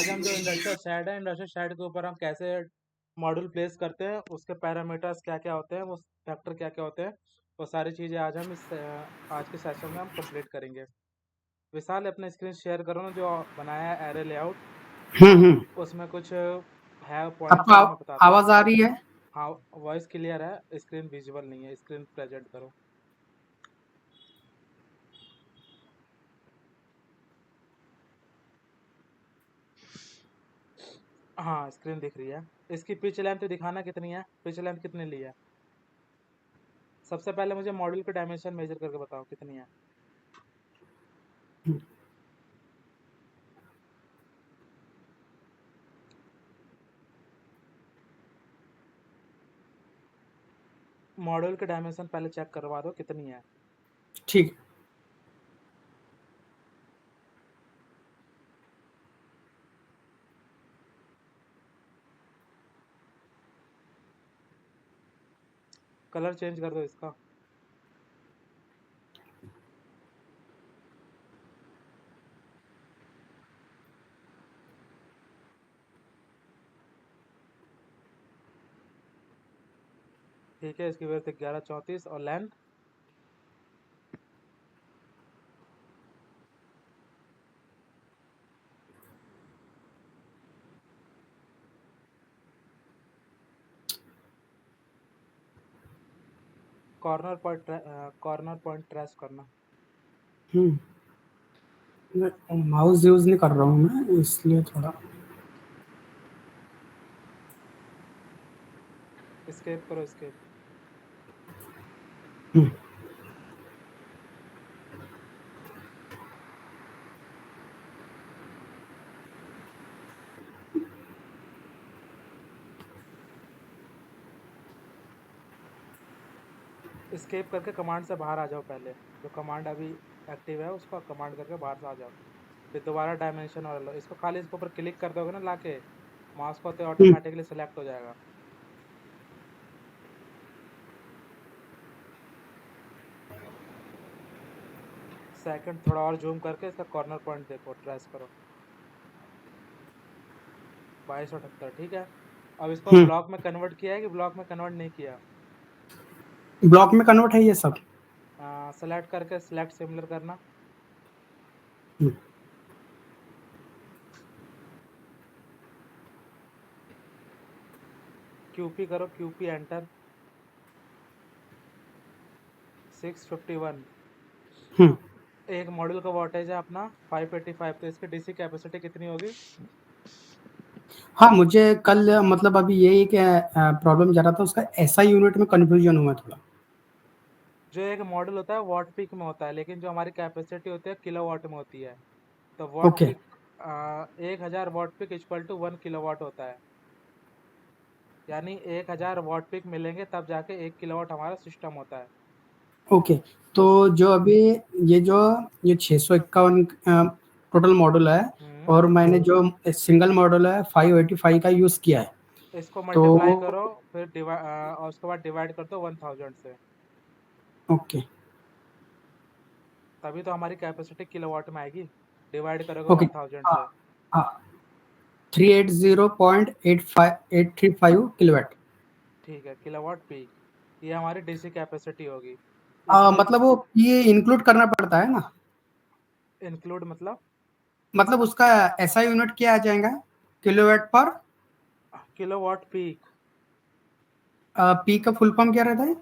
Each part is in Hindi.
आज हम जो इंडस्ट्रियल शेड है, इंडस्ट्रियल शेड के ऊपर हम कैसे मॉड्यूल प्लेस करते हैं, उसके पैरामीटर्स क्या क्या होते हैं, वो फैक्टर क्या क्या होते हैं, वो सारी चीज़ें आज हम आज के सेशन में हम कंप्लीट करेंगे। विशाल अपना स्क्रीन शेयर करो ना, जो बनाया है एरे लेआउट, हम्म। उसमें कुछ है पॉइंट्स आपको है, मैं बताता हूँ। आवाज आ रही है? हाँ, वॉइस क्लियर है, स्क्रीन विजुअल नहीं है, स्क्रीन प्रेजेंट करो। हाँ, स्क्रीन दिख रही है। इसकी पिच लेंथ दिखाना कितनी है, पिच लेंथ कितनी ली है। सबसे पहले मुझे मॉड्यूल की डायमेंशन मेजर करके बताओ कितनी है। मॉड्यूल की डायमेंशन पहले चेक करवा दो कितनी है। ठीक। कलर चेंज कर दो इसका। ठीक है, इसकी विड्थ 1134 और लेंथ कॉर्नर पॉइंट ट्रेस करना। माउस यूज नहीं कर रहा हूँ मैं, इसलिए थोड़ा स्केप करो, स्केप। स्केप करके कमांड से बाहर आ जाओ। पहले जो कमांड अभी एक्टिव है उसको कमांड करके बाहर से आ जाओ। फिर दोबारा डायमेंशन और लो इसको, खाली इसके ऊपर क्लिक कर दोगे ना लाके माउस को, तो ऑटोमेटिकली सिलेक्ट हो जाएगा। सेकंड थोड़ा और जूम करके इसका कॉर्नर पॉइंट देखो, ट्रेस करो। 2278। ठीक है, अब इसको ब्लॉक में कन्वर्ट किया है कि ब्लॉक में कन्वर्ट नहीं किया। ब्लॉक में कन्वर्ट है ये सब। सेलेक्ट करके सिलेक्ट सिमिलर करना। क्यूपी करो, क्यूपी एंटर। 651। एक मॉड्यूल का वोल्टेज है अपना 585, तो इसकी डीसी कैपेसिटी कितनी होगी। हाँ, मुझे कल मतलब अभी यही प्रॉब्लम जा रहा था, उसका एसआई यूनिट में कंफ्यूजन हुआ थोड़ा। जो एक मॉडल होता है वॉट पीक में होता है, लेकिन जो हमारी कैपेसिटी होती है किलो वाट में होती है। तो watt okay. Peak 1000 watt peak equal to 1 kilo watt होता है। यानी 1000 वॉट पीक मिलेंगे तब जाके 1 किलो वाट हमारा सिस्टम होता है। ओके, तो जो अभी ये 651 टोटल मॉडल है, और मैंने जो सिंगल मॉडल है 585 का यूज किया है, इसको तो मल्टीप्लाई करो, फिर और उसके बाद डिवाइड कर दो 1000 से। ओके तभी तो हमारी कैपेसिटी किलोवाट में आएगी। डिवाइड करोगे ओके 1000 हाँ से। हाँ 380.835 किलोवाट। ठीक है, किलोवाट पीक ये हमारी डीसी कैपेसिटी होगी। मतलब वो ये इंक्लूड करना पड़ता है ना, इंक्लूड मतलब उसका एसआई यूनिट क्या आ जाएगा, किलोवाट पर। Kilowatt peak. पी का फुल फॉर्म क्या रहता है?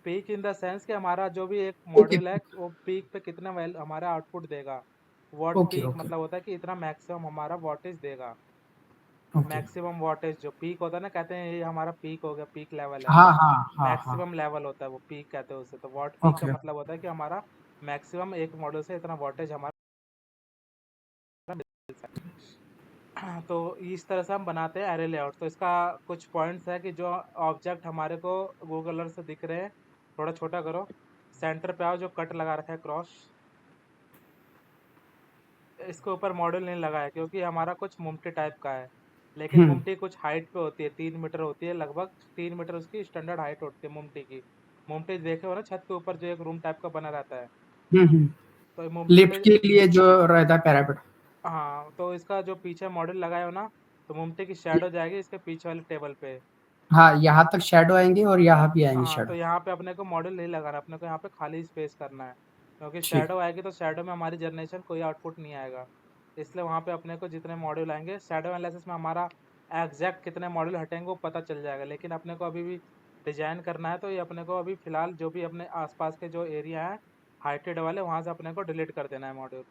पीक इन द सेंस कि हमारा जो भी एक ओके मॉड्यूल है वो पीक पे कितना हमारा आउटपुट देगा। वॉट ओके पीक ओके मतलब होता है कि इतना मैक्सिमम हमारा वॉटेज देगा। ओके। मैक्सिमम वॉटेज जो पीक होता है ना, कहते हैं ये हमारा पीक हो गया, पीक लेवल है। हाँ हाँ हाँ हाँ। मैक्सिमम लेवल होता है वो, पीक कहते हैं उसे। तो वॉट पीक का ओके मतलब होता है कि हमारा मैक्सिमम एक मॉड्यूल से इतना वॉटेज हमारा मिल सकता है। तो इस तरह से हम बनाते हैं एरे लेआउट। तो इसका कुछ पॉइंट्स है कि जो ऑब्जेक्ट हमारे को गूगल अर्थ से दिख रहे हैं, थोड़ा छोटा करो। सेंटर पे आओ, जो कट लगा रखा है क्रॉस, इसके ऊपर मॉड्यूल नहीं लगा है क्योंकि हमारा कुछ मुमटी टाइप का है। लेकिन मुमटी कुछ हाइट पे होती है, 3 मीटर होती है, लगभग 3 मीटर उसकी स्टैंडर्ड हाइट होती है मुमटी की। मुमटी देखे हो ना, छत के ऊपर जो एक रूम टाइप का बना रहता है। तो मुमटी लिफ्ट में के लिए जो रहता है पैरापेट। हाँ, तो इसका जो पीछे मॉडल लगाए हो ना, तो मुमटे की शैडो जाएगी इसके पीछे वाले टेबल पे। हाँ, यहाँ तक शैडो आएंगे और यहाँ भी आएंगे हाँ, तो शैडो। यहाँ पे अपने को मॉडल नहीं लगाना, अपने को यहाँ पे खाली स्पेस करना है, क्योंकि ठीक। शैडो आएगी तो शैडो में हमारी जनरेशन कोई आउटपुट नहीं आएगा। इसलिए वहाँ पे अपने को जितने मॉड्यूल आएंगे शैडो एनालिसिस में हमारा एग्जैक्ट कितने मॉड्यूल हटेंगे वो पता चल जाएगा, लेकिन अपने को अभी भी डिजाइन करना है, तो ये अपने को अभी फिलहाल जो भी अपने आसपास के जो एरिया है हाइटेड वाले वहाँ से अपने को डिलीट कर देना है मॉड्यूल।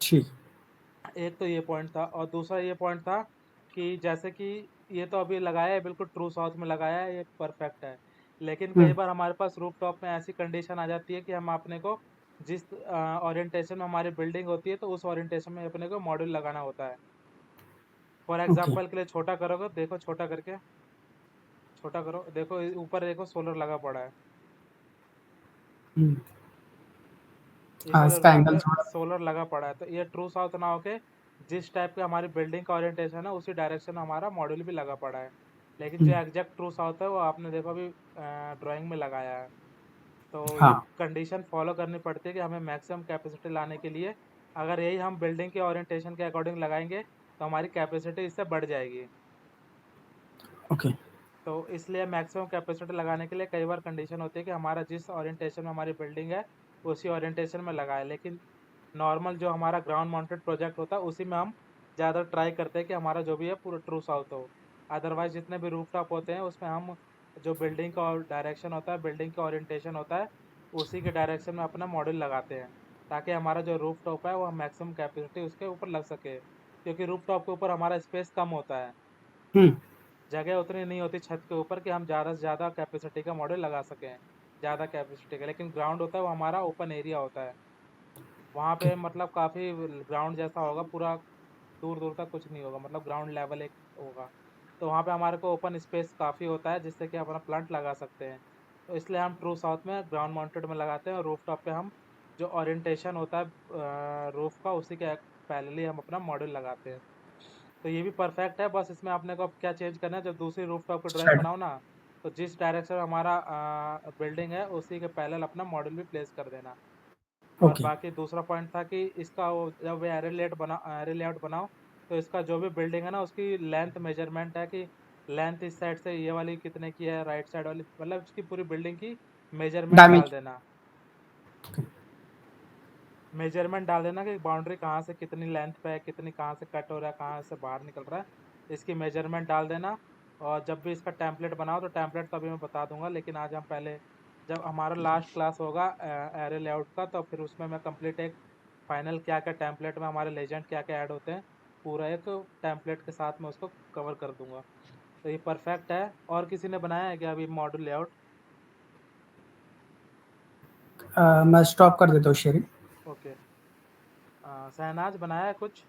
ठीक। एक तो ये पॉइंट था, और दूसरा ये पॉइंट था कि जैसे कि ये तो अभी लगाया है, बिल्कुल ट्रू साउथ में लगाया है, ये परफेक्ट है, लेकिन कई हम्म। बार हमारे पास रूफ टॉप में ऐसी कंडीशन आ जाती है कि हम अपने को जिस ओरिएंटेशन में हमारी बिल्डिंग होती है तो उस ओरिएंटेशन में अपने को मॉड्यूल लगाना होता है। For okay. एग्जांपल के लिए छोटा करोगे, देखो छोटा करके, छोटा करो, देखो ऊपर देखो सोलर लगा पड़ा है, हम्म। इस हाँ, वाले इसका रूफ एंगल पे थोड़ा। सोलर लगा पड़ा है, तो ये ट्रू साउथ ना होके जिस टाइप का हमारी बिल्डिंग का ओरिएंटेशन है उसी डायरेक्शन में हमारा मॉड्यूल भी लगा पड़ा है। लेकिन जो हम्म। एग्जैक्ट ट्रू साउथ है वो आपने देखो अभी ड्राइंग में लगाया है। तो ये हाँ। कंडीशन फॉलो करनी पड़ती है कि हमें मैक्सिमम कैपेसिटी लाने के लिए, अगर यही हम बिल्डिंग के ओरिएंटेशन के अकॉर्डिंग लगाएंगे तो हमारी कैपेसिटी इससे बढ़ जाएगी। ओके। तो इसलिए मैक्सिमम कैपेसिटी लगाने के लिए कई बार कंडीशन होती है कि हमारा जिस ओरिएंटेशन में हमारी बिल्डिंग है उसी ओरिएंटेशन में लगाए, लेकिन नॉर्मल जो हमारा ग्राउंड माउंटेड प्रोजेक्ट होता है उसी में हम ज़्यादा ट्राई करते हैं कि हमारा जो भी है पूरा ट्रू साउथ हो। अदरवाइज जितने भी रूफ टॉप होते हैं उसमें हम जो बिल्डिंग का डायरेक्शन होता है, बिल्डिंग का ओरिएंटेशन होता है, उसी के डायरेक्शन में अपना मॉड्यूल लगाते हैं, ताकि हमारा जो रूफ टॉप है वो मैक्सिमम कैपेसिटी उसके ऊपर लग सके, क्योंकि रूफ टॉप के ऊपर हमारा स्पेस कम होता है, हम्म। जगह उतनी नहीं होती छत के ऊपर कि हम ज़्यादा से ज़्यादा कैपेसिटी का मॉड्यूल लगा सकें, ज़्यादा कैपेसिटी का। लेकिन ग्राउंड होता है वो हमारा ओपन एरिया होता है, वहाँ ओके। पे मतलब काफ़ी ग्राउंड जैसा होगा, पूरा दूर दूर तक कुछ नहीं होगा, मतलब ग्राउंड लेवल एक होगा, तो वहाँ पे हमारे को ओपन स्पेस काफ़ी होता है जिससे कि अपना प्लांट लगा सकते हैं। तो इसलिए हम ट्रू साउथ में ग्राउंड माउंटेड में लगाते हैं, और रूफ टॉप पे हम जो ओरिएंटेशन होता है रूफ का उसी के पैरेलली हम अपना मॉड्यूल लगाते हैं। तो ये भी परफेक्ट है, बस इसमें आपने को अब क्या चेंज करना है, जब दूसरी रूफ टॉप की ड्राइंग शैडो। बनाओ ना, तो जिस डायरेक्शन में हमारा बिल्डिंग है उसी के पैरेलल अपना मॉड्यूल भी प्लेस कर देना। और ओके। बाकी दूसरा पॉइंट था कि इसका वो जब एरे लेआउट बनाओ तो इसका जो भी बिल्डिंग है ना उसकी लेंथ मेजरमेंट है कि लेंथ इस साइड से ये वाली कितने की है, राइट साइड वाली, मतलब इसकी पूरी बिल्डिंग की मेजरमेंट डाल डैमेज। देना। मेजरमेंट डाल देना कि बाउंड्री कहाँ से कितनी लेंथ पे है, कितनी कहाँ से कट हो रहा है, कहाँ से बाहर निकल रहा है, इसकी मेजरमेंट डाल देना। और जब भी इसका टेम्पलेट बनाओ तो टेम्पलेट तो अभी मैं बता दूंगा, लेकिन आज हम पहले जब हमारा लास्ट क्लास होगा एरे लेआउट का तो फिर उसमें मैं कंप्लीट एक फाइनल क्या क्या टेम्पलेट में हमारे लेजेंड क्या क्या ऐड होते हैं पूरा एक टेम्पलेट के साथ में उसको कवर कर दूंगा। तो ये परफेक्ट है। और किसी ने बनाया है क्या अभी मॉड्यूल लेआउट? मैं स्टॉप कर देता हूँ शेयरिंग। ओके, शहनाज बनाया है कुछ?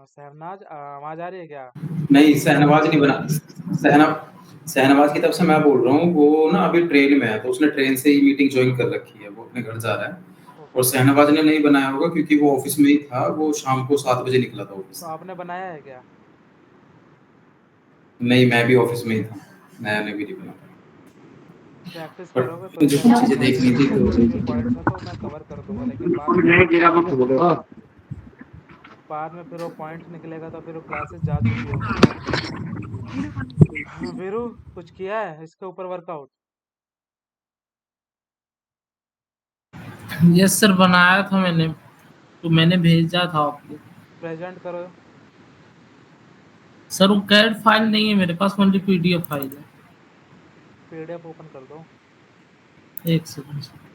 शहनाज आवाज़ आ रही है क्या? नहीं, शहनवाज नहीं बना। सहना शहनवाज की तरफ से मैं बोल रहा हूँ, वो ना अभी ट्रेन में है, तो उसने ट्रेन से ही मीटिंग ज्वाइन कर रखी है, वो अपने घर जा रहा है। और ओके, शहनवाज ने नहीं बनाया होगा क्योंकि वो ऑफिस में ही था, वो शाम को 7 बजे निकला था ऑफिस तो से। आपने बनाया है क्या? नहीं, मैं भी ऑफिस में ही था, मैंने भी नहीं बनाया। प्रैक्टिस करोगे तो बट मुझे कुछ चलेगा, चीजें बाकी देखनी थी इसमें तो जितने भी पॉइंट्स हैं तो मैं कवर कर दूंगा, लेकिन बाद में फिर वो पॉइंट्स निकलेगा तो फिर वो क्लासेस जा चुकी होंगी। वीरू, कुछ किया है इसके ऊपर वर्कआउट? यस सर, बनाया था मैंने, तो मैंने भेजा था आपको। प्रेजेंट करो। सर वो कैड फाइल नहीं है मेरे पास, ओनली पीडीएफ फाइल है। पीडीएफ ओपन कर दो। एक सेकंड सर।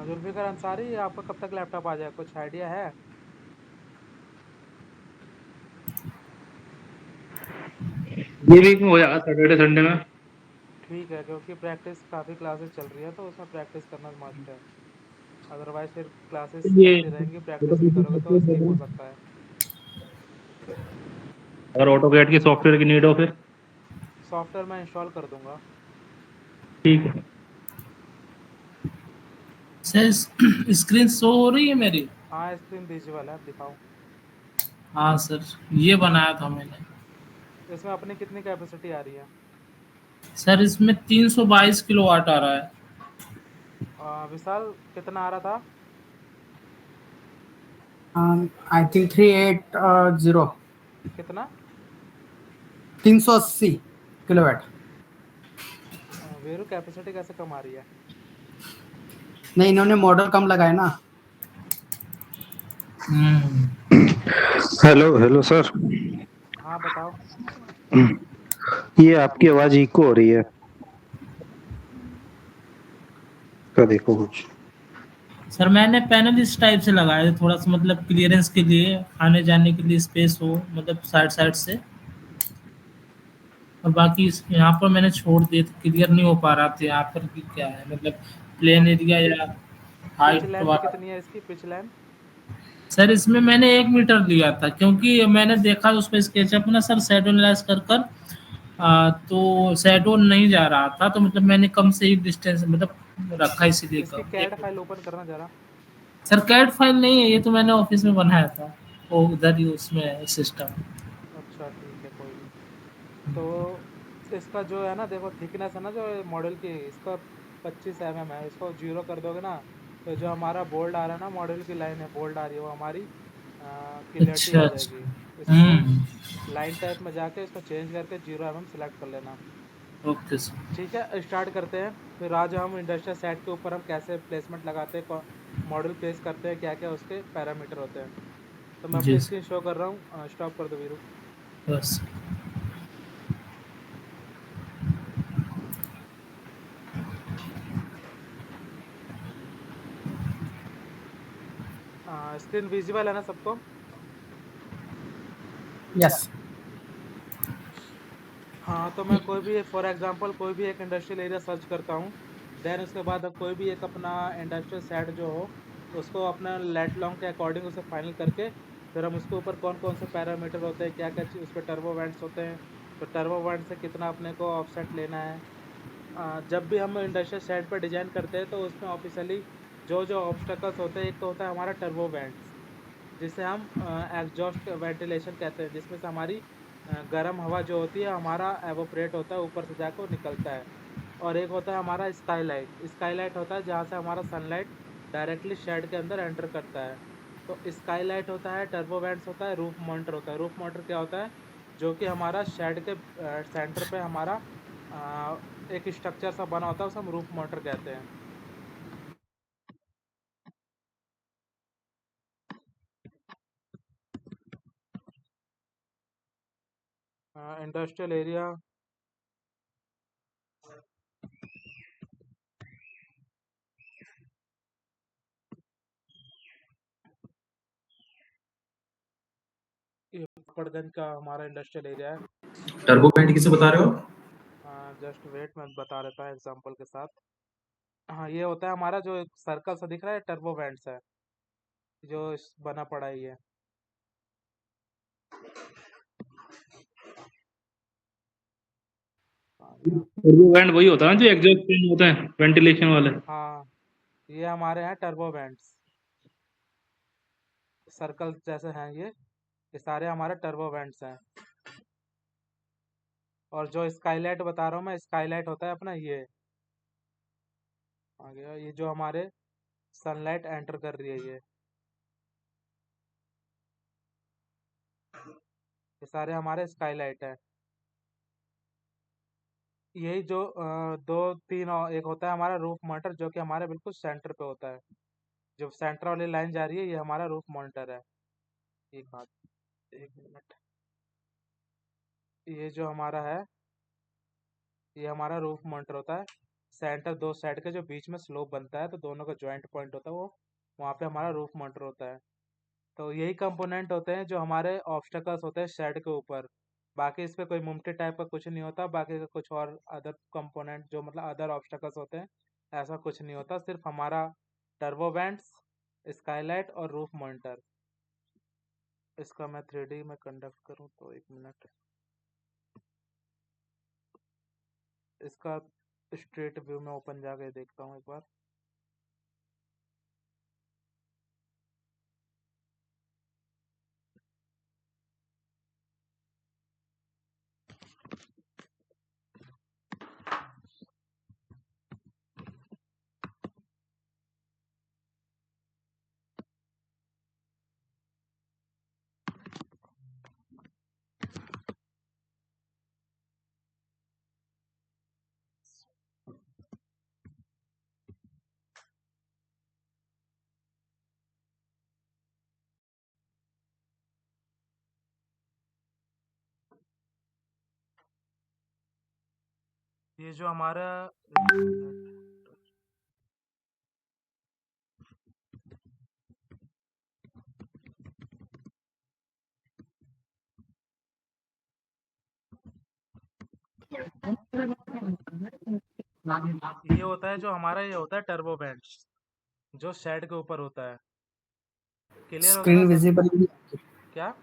जुल्फिकर अंसारी, आपका कब तक लैपटॉप आ जाए, कुछ आइडिया है? ये वीक में हो जाएगा, सैटरडे संडे में। ठीक है, क्योंकि प्रैक्टिस काफ़ी क्लासेस चल रही है तो उसमें प्रैक्टिस करना मस्ट है, अदरवाइज फिर क्लासेस ये चलती रहेंगी, प्रैक्टिस नहीं करोगे तो स्किप हो सकता है। अगर ऑटोकैड की सॉफ्टवेयर की नीड हो फिर सॉफ्टवेयर मैं इंस्टॉल कर दूंगा। ठीक है। सर स्क्रीन शो हो रही है मेरी? हाँ, स्क्रीन विजुअल है, दिखाओ। हाँ सर, ये बनाया था मैंने। इसमें अपनी कितनी कैपेसिटी आ रही है? सर इसमें 322 किलोवाट आ रहा है। विशाल कितना आ रहा था? आई थिंक 380 कितना? 380 किलोवाट। वीरू कैपेसिटी कैसे कम आ रही है? नहीं, इन्होंने मॉडल कम लगाया ना। Hello hello sir. हाँ बताओ। ये आपकी आवाज इको हो रही है। क्या देखो कुछ। सर मैंने पैनल इस टाइप से लगाया है, थोड़ा सा मतलब क्लियरेंस के लिए, आने जाने के लिए स्पेस हो, मतलब साइड साइड से। और बाकी यहाँ पर मैंने छोड़ दिए तो क्लियर नहीं हो पा रहा था यहाँ पर कि क्या है, मतलब तो प्लेन एरिया या पिच हाइट लेंथ वाला। कितनी है इसकी, पिच लेंथ? सर इसमें मैंने 1 मीटर लिया था, क्योंकि मैंने देखा उस पर स्केचअप ना सर, शैडो एनालाइज कर कर तो शैडो नहीं जा रहा था, तो मतलब मैंने कम से ही डिस्टेंस मतलब रखा, इसीलिए इसकी कम कैड 1 मीटर। फाइल ओपन करना जरा। सर कैड फाइल नहीं है ये, तो मैंने ऑफिस में बनाया था, वो उधर ही उसमें सिस्टम। अच्छा ठीक है, कोई नहीं। तो इसका जो है ना, देखो थिकनेस है ना जो मॉडल की, इसका 25 mm है। इसको 0 कर दोगे ना, तो जो हमारा बोल्ड आ रहा है ना, मॉडल की लाइन है बोल्ड आ रही है, वो हमारी क्लियरिटी अच्छा आ अच्छा। जाएगी। इसको हम्म। लाइन टाइप में जाके इसको चेंज करके 0 mm सेलेक्ट कर लेना। Okay sir. ठीक है, स्टार्ट करते हैं। फिर आज हम इंडस्ट्रियल साइट के ऊपर हम कैसे प्लेसमेंट लगाते हैं, मॉडल प्लेस करते हैं, क्या क्या उसके पैरामीटर होते हैं। तो मैं जी अपनी सर। स्क्रीन शो कर रहा हूँ, स्टॉप कर दो वीरू। बस। स्क्रीन विजिबल है ना सबको? यस। हाँ, तो मैं कोई भी फॉर एग्जांपल कोई भी एक इंडस्ट्रियल एरिया सर्च करता हूँ। देन उसके बाद अब कोई भी एक अपना इंडस्ट्रियल साइट जो हो, उसको अपना लेट लॉन्ग के अकॉर्डिंग उसे फाइनल करके, फिर हम उसके ऊपर कौन कौन से पैरामीटर होते हैं, क्या क्या चीज़ उस पर टर्बो वेंट्स होते हैं, तो टर्बो वेंट से कितना अपने को ऑफसेट लेना है। जब भी हम इंडस्ट्रियल साइट पर डिजाइन करते हैं तो उसमें ऑफिशियली जो जो ऑब्स्टकल्स होते हैं, एक तो होता है हमारा टर्बो वेंट्स, जिसे हम एग्जॉस्ट वेंटिलेशन कहते हैं, जिसमें से हमारी गर्म हवा जो होती है हमारा एवोपरेट होता है, ऊपर से जाकर वो निकलता है। और एक होता है हमारा स्काईलाइट। स्काईलाइट होता है जहाँ से हमारा सनलाइट डायरेक्टली शेड के अंदर एंटर करता है। तो स्काईलाइट होता है, टर्बोवेंट्स होता है, रूफ मॉनिटर होता है। रूफ मॉनिटर क्या होता है? जो कि हमारा शेड के सेंटर पे हमारा एक स्ट्रक्चर सा बना होता है, उसे हम रूफ मॉनिटर कहते हैं। इंडस्ट्रियल एरिया, ये पकड़गंज का हमारा इंडस्ट्रियल एरिया है। टर्बो पेंट किसे बता रहे हो आप? जस्ट वेट, मैं बता देता हूँ एग्जांपल के साथ। हाँ, ये होता है हमारा जो एक सर्कल सा दिख रहा है, टर्बो वेंट्स है, जो बना पड़ा ही है। आ गया। टर्बो वैंट वही होता है ना जो एग्जॉस्ट फैन होते हैं वेंटिलेशन वाले। हाँ, ये हमारे हैं टर्बो वेंट्स, सर्कल जैसे हैं ये सारे हमारे टर्बो वेंट्स हैं। और जो स्काईलाइट बता रहा हूँ मैं, स्काईलाइट होता है अपना ये आ गया, ये जो हमारे सनलाइट एंटर कर रही है, ये सारे हमारे स्काईलाइट है। यही जो दो तीन और एक होता है हमारा रूफ मॉनिटर, जो कि हमारे बिल्कुल सेंटर पे होता है। जो सेंटर वाली लाइन जा रही है, ये हमारा रूफ मॉनिटर है। एक बात, एक मिनट। ये जो हमारा है, ये हमारा रूफ मॉनिटर होता है। सेंटर दो साइड के जो बीच में स्लोप बनता है, तो दोनों का जॉइंट पॉइंट होता है, वो वहाँ पे हमारा रूफ मॉनिटर होता है। तो यही कंपोनेंट होते हैं जो हमारे ऑब्स्टकल्स होते हैं शेड के ऊपर। बाकी इस पे कोई मुमटी टाइप का कुछ नहीं होता, बाकी का कुछ और अदर कंपोनेंट जो मतलब अदर ऑब्स्टकल्स होते हैं, ऐसा कुछ नहीं होता। सिर्फ हमारा टर्बो वेंट्स, स्काईलाइट और रूफ मॉनिटर। इसका मैं 3D में कंडक्ट करूँ तो एक मिनट, इसका स्ट्रेट व्यू में ओपन जाके देखता हूँ एक बार। ये जो हमारा ये होता है जो हमारा ये होता है टर्बो बैंड, जो शेड के ऊपर होता है। क्लियर हो गया ना स्क्रीन सब? विजिबल नहीं है, क्या?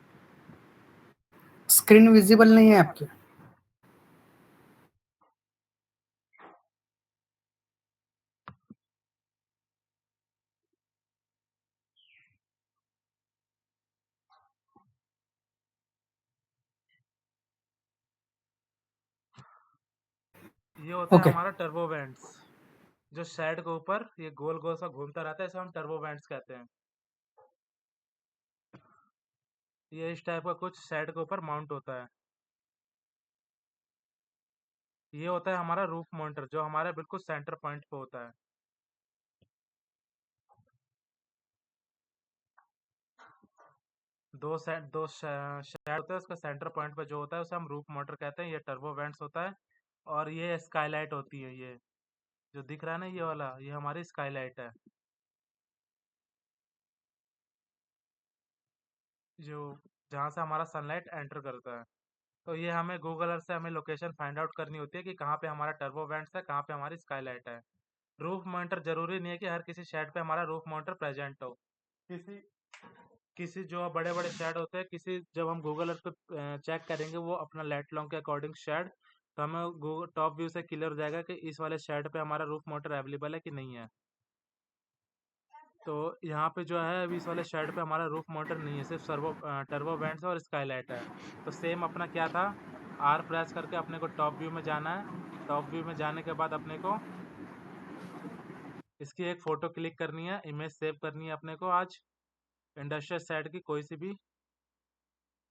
स्क्रीन विजिबल नहीं है आपकी? ये होता है ओके, हमारा टर्बो बैंड्स, जो शेड के ऊपर ये गोल गोल सा घूमता रहता है, इसे हम टर्बो बैंड्स कहते हैं। ये इस टाइप का कुछ शेड के ऊपर माउंट होता है। ये होता है हमारा रूफ मॉनिटर, जो हमारे बिल्कुल सेंटर पॉइंट पे होता है। दो शेड होते हैं, उसका सेंटर पॉइंट पे जो होता है उसे हम रूफ मॉनिटर कहते हैं। ये टर्बो वेंट्स होता है। और ये स्काईलाइट होती है, ये जो दिख रहा है ना, ये वाला, ये हमारी स्काईलाइट है, जो जहाँ से हमारा सनलाइट एंटर करता है। तो ये हमें गूगल अर्थ से हमें लोकेशन फाइंड आउट करनी होती है कि कहाँ पे हमारा टर्बो वेंट्स है, कहाँ पे हमारी स्काईलाइट है। रूफ मॉनिटर जरूरी नहीं है कि हर किसी शेड पे हमारा रूफ मॉनिटर प्रेजेंट हो। किसी किसी जो बड़े बड़े शेड होते हैं, किसी जब हम गूगल अर्थ पे चेक करेंगे वो अपना लेट लॉन्ग के अकॉर्डिंग शेड, तो हमें गूगल टॉप व्यू से क्लियर हो जाएगा कि इस वाले शेड पे हमारा रूफ मॉनिटर अवेलेबल है कि नहीं है। तो यहाँ पे जो है अभी इस वाले शेड पे हमारा रूफ मॉनिटर नहीं है, सिर्फ टर्बो वेंट्स और स्काईलाइट है। तो सेम अपना क्या था, आर प्रेस करके अपने को टॉप व्यू में जाना है। टॉप व्यू में जाने के बाद अपने को इसकी एक फ़ोटो क्लिक करनी है, इमेज सेव करनी है अपने को आज। इंडस्ट्रियल साइड की कोई सी भी,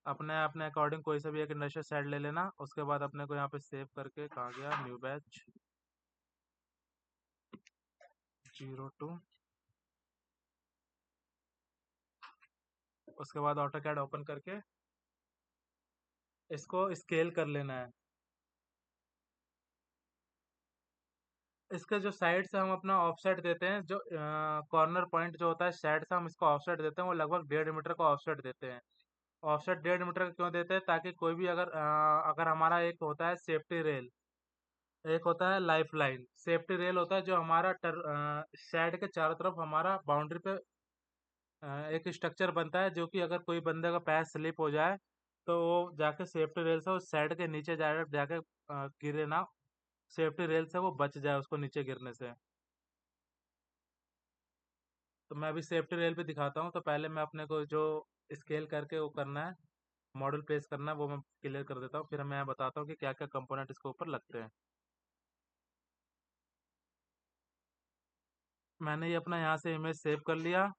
अपने अपने अकॉर्डिंग कोई सा भी एक इंडस्ट्रियल साइड ले लेना। उसके बाद अपने को यहाँ पे सेव करके, कहाँ गया, न्यू बैच 02। उसके बाद ऑटो कैड ओपन करके इसको स्केल कर लेना है। इसके जो साइड से हम अपना ऑफसेट देते हैं, जो कॉर्नर पॉइंट जो होता है साइड से हम इसको ऑफसेट देते हैं, वो लगभग 1.5 मीटर का ऑफसेट देते हैं। ऑफसेट 1.5 मीटर का क्यों देते हैं? ताकि कोई भी अगर हमारा एक होता है सेफ्टी रेल, एक होता है लाइफ लाइन। सेफ्टी रेल होता है जो हमारा साइड के चारों तरफ हमारा बाउंड्री पे एक स्ट्रक्चर बनता है, जो कि अगर कोई बंदे का पैर स्लिप हो जाए तो वो जाके सेफ्टी रेल से उस साइड के नीचे जाके गिरे ना, सेफ्टी रेल से वो बच जाए उसको नीचे गिरने से। तो मैं अभी सेफ्टी रेल पे दिखाता हूँ। तो पहले मैं अपने को जो स्केल करके वो करना है, मॉडल प्लेस करना है, वो मैं क्लियर कर देता हूँ, फिर मैं बताता हूँ कि क्या क्या कंपोनेंट इसके ऊपर लगते हैं। मैंने ये अपना यहाँ से इमेज सेव कर लिया।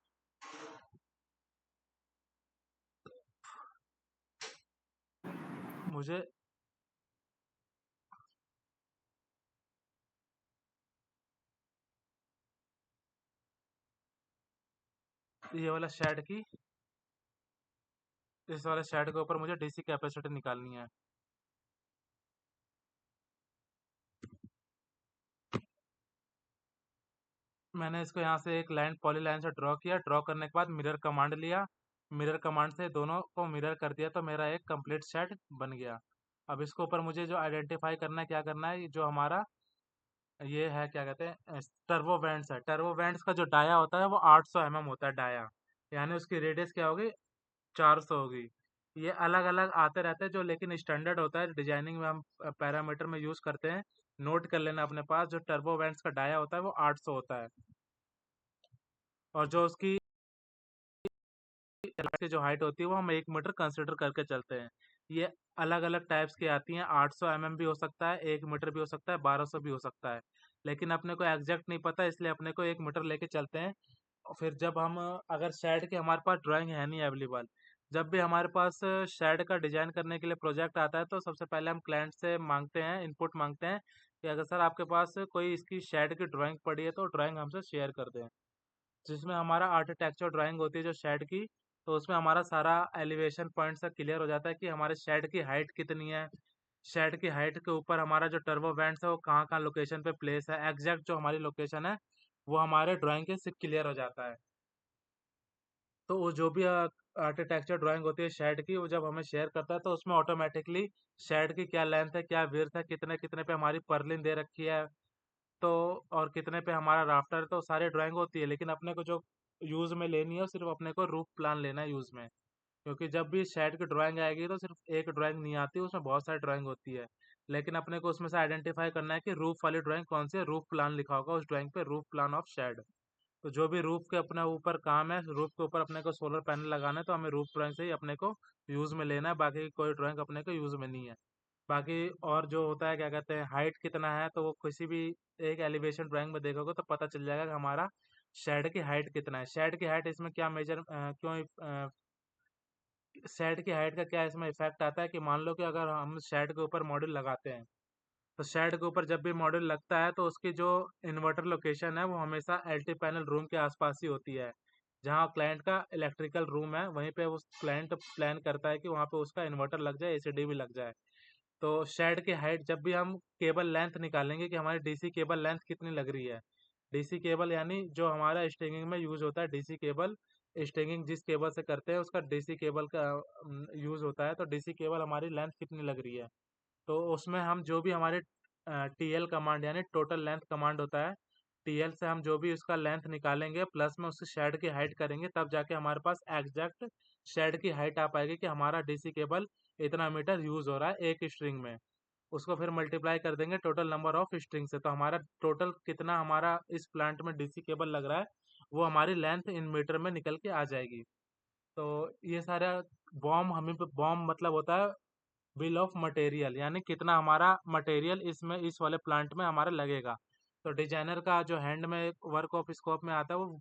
मुझे ये वाला शेड की, इस वाले शेड के ऊपर मुझे डीसी कैपेसिटी निकालनी है। मैंने इसको यहाँ से एक लाइन पॉली लाइन से ड्रॉ किया। ड्रॉ करने के बाद मिरर कमांड लिया। मिरर कमांड से दोनों को मिरर कर दिया, तो मेरा एक कंप्लीट सेट बन गया। अब इसके ऊपर मुझे जो आइडेंटिफाई करना है, क्या करना है, जो हमारा ये है, क्या कहते हैं, टर्बो बैंड्स है। टर्बो बैंड्स का जो डाया होता है वो 800 mm होता है डाया, यानी उसकी रेडियस क्या होगी, 400 होगी। ये अलग अलग आते रहते हैं, जो लेकिन स्टैंडर्ड होता है डिजाइनिंग में हम पैरामीटर में यूज करते हैं। नोट कर लेना अपने पास, जो टर्बो बैंड्स का डाया होता है वो 800 होता है। और जो उसकी की जो हाइट होती है वो हम 1 मीटर कंसिडर करके चलते हैं। ये अलग अलग टाइप्स की आती हैं, 800 mm भी हो सकता है, 1 मीटर भी हो सकता है, 1200 भी हो सकता है। लेकिन अपने को एग्जैक्ट नहीं पता, इसलिए अपने को 1 मीटर लेके चलते हैं। और फिर जब हम अगर शेड की हमारे पास ड्राइंग है नहीं अवेलेबल, जब भी हमारे पास शेड का डिजाइन करने के लिए प्रोजेक्ट आता है, तो सबसे पहले हम क्लाइंट से मांगते हैं, इनपुट मांगते हैं कि अगर सर आपके पास कोई इसकी शेड की ड्राइंग पड़ी है तो ड्राइंग हमसे शेयर कर दें। जिसमें हमारा आर्किटेक्चर ड्राइंग होती है जो शेड की, तो उसमें हमारा सारा एलिवेशन पॉइंट से क्लियर हो जाता है कि हमारे शेड की हाइट कितनी है, शेड की हाइट के ऊपर हमारा जो टर्बो वेंट्स है वो कहाँ कहाँ लोकेशन पे प्लेस है, एग्जैक्ट जो हमारी लोकेशन है वो हमारे ड्राइंग के से क्लियर हो जाता है। तो वो जो भी आर्किटेक्चर ड्राइंग होती है शेड की, वो जब हमें शेयर करता है तो उसमें ऑटोमेटिकली शेड की क्या लेंथ है, क्या विड्थ है, कितने कितने पे हमारी पर्लिन दे रखी है, तो और कितने पे हमारा राफ्टर है, तो सारी ड्राइंग होती है। लेकिन अपने को जो यूज में लेनी है वो सिर्फ अपने को रूफ प्लान लेना है यूज में, क्योंकि जब भी शेड की ड्राइंग आएगी तो सिर्फ एक ड्राइंग नहीं आती, उसमें बहुत सारी ड्राइंग होती है। लेकिन अपने को उसमें से आइडेंटिफाई करना है कि रूफ वाली ड्राइंग कौन सी है, रूफ प्लान लिखा होगा उस ड्राइंग पे, रूफ प्लान ऑफ शेड। तो जो भी रूफ के अपने ऊपर काम है, रूफ के ऊपर अपने को सोलर पैनल लगाना है, तो हमें रूफ ड्राइंग से ही अपने को यूज में लेना है, बाकी की कोई ड्राइंग अपने को यूज में नहीं है। बाकी और जो होता है क्या कहते हैं, हाइट कितना है, तो वो किसी भी एक एलिवेशन ड्राइंग में देखोगे तो पता चल जाएगा कि हमारा शेड की हाइट कितना है। शेड की हाइट इसमें क्या मेजर क्यों शेड की हाइट का क्या इसमें इफेक्ट आता है कि मान लो कि अगर हम शेड के ऊपर मॉड्यूल लगाते हैं, तो शेड के ऊपर जब भी मॉड्यूल लगता है तो उसकी जो इन्वर्टर लोकेशन है वो हमेशा एलटी पैनल रूम के आसपास ही होती है। जहाँ क्लाइंट का इलेक्ट्रिकल रूम है वहीं पे उस क्लाइंट प्लान करता है कि वहाँ पे उसका इन्वर्टर लग जाए, एसीडी भी लग जाए। तो शेड की हाइट जब भी हम केबल लेंथ निकालेंगे कि हमारी डीसी केबल लेंथ कितनी लग रही है, डीसी केबल यानी जो हमारा स्ट्रिंगिंग में यूज होता है, डीसी केबल स्ट्रिंगिंग जिस केबल से करते हैं उसका डीसी केबल का यूज होता है, तो डीसी केबल हमारी लेंथ कितनी लग रही है, तो उसमें हम जो भी हमारे टीएल कमांड यानी टोटल लेंथ कमांड होता है, टीएल से हम जो भी उसका लेंथ निकालेंगे प्लस में उससे शेड की हाइट करेंगे, तब जाके हमारे पास एग्जैक्ट शेड की हाइट आ पाएगी कि हमारा डीसी केबल इतना मीटर यूज हो रहा है एक स्ट्रिंग में। उसको फिर मल्टीप्लाई कर देंगे टोटल नंबर ऑफ स्ट्रिंग से, तो हमारा टोटल कितना हमारा इस प्लांट में डीसी केबल लग रहा है वो हमारी लेंथ इन मीटर में निकल के आ जाएगी। तो ये सारा बॉम्ब हमें बॉम्ब मतलब होता है बिल ऑफ मटेरियल, यानी कितना हमारा मटेरियल इसमें इस वाले प्लांट में हमारा लगेगा। तो डिजाइनर का जो हैंड में वर्क ऑफ स्कोप में आता है वो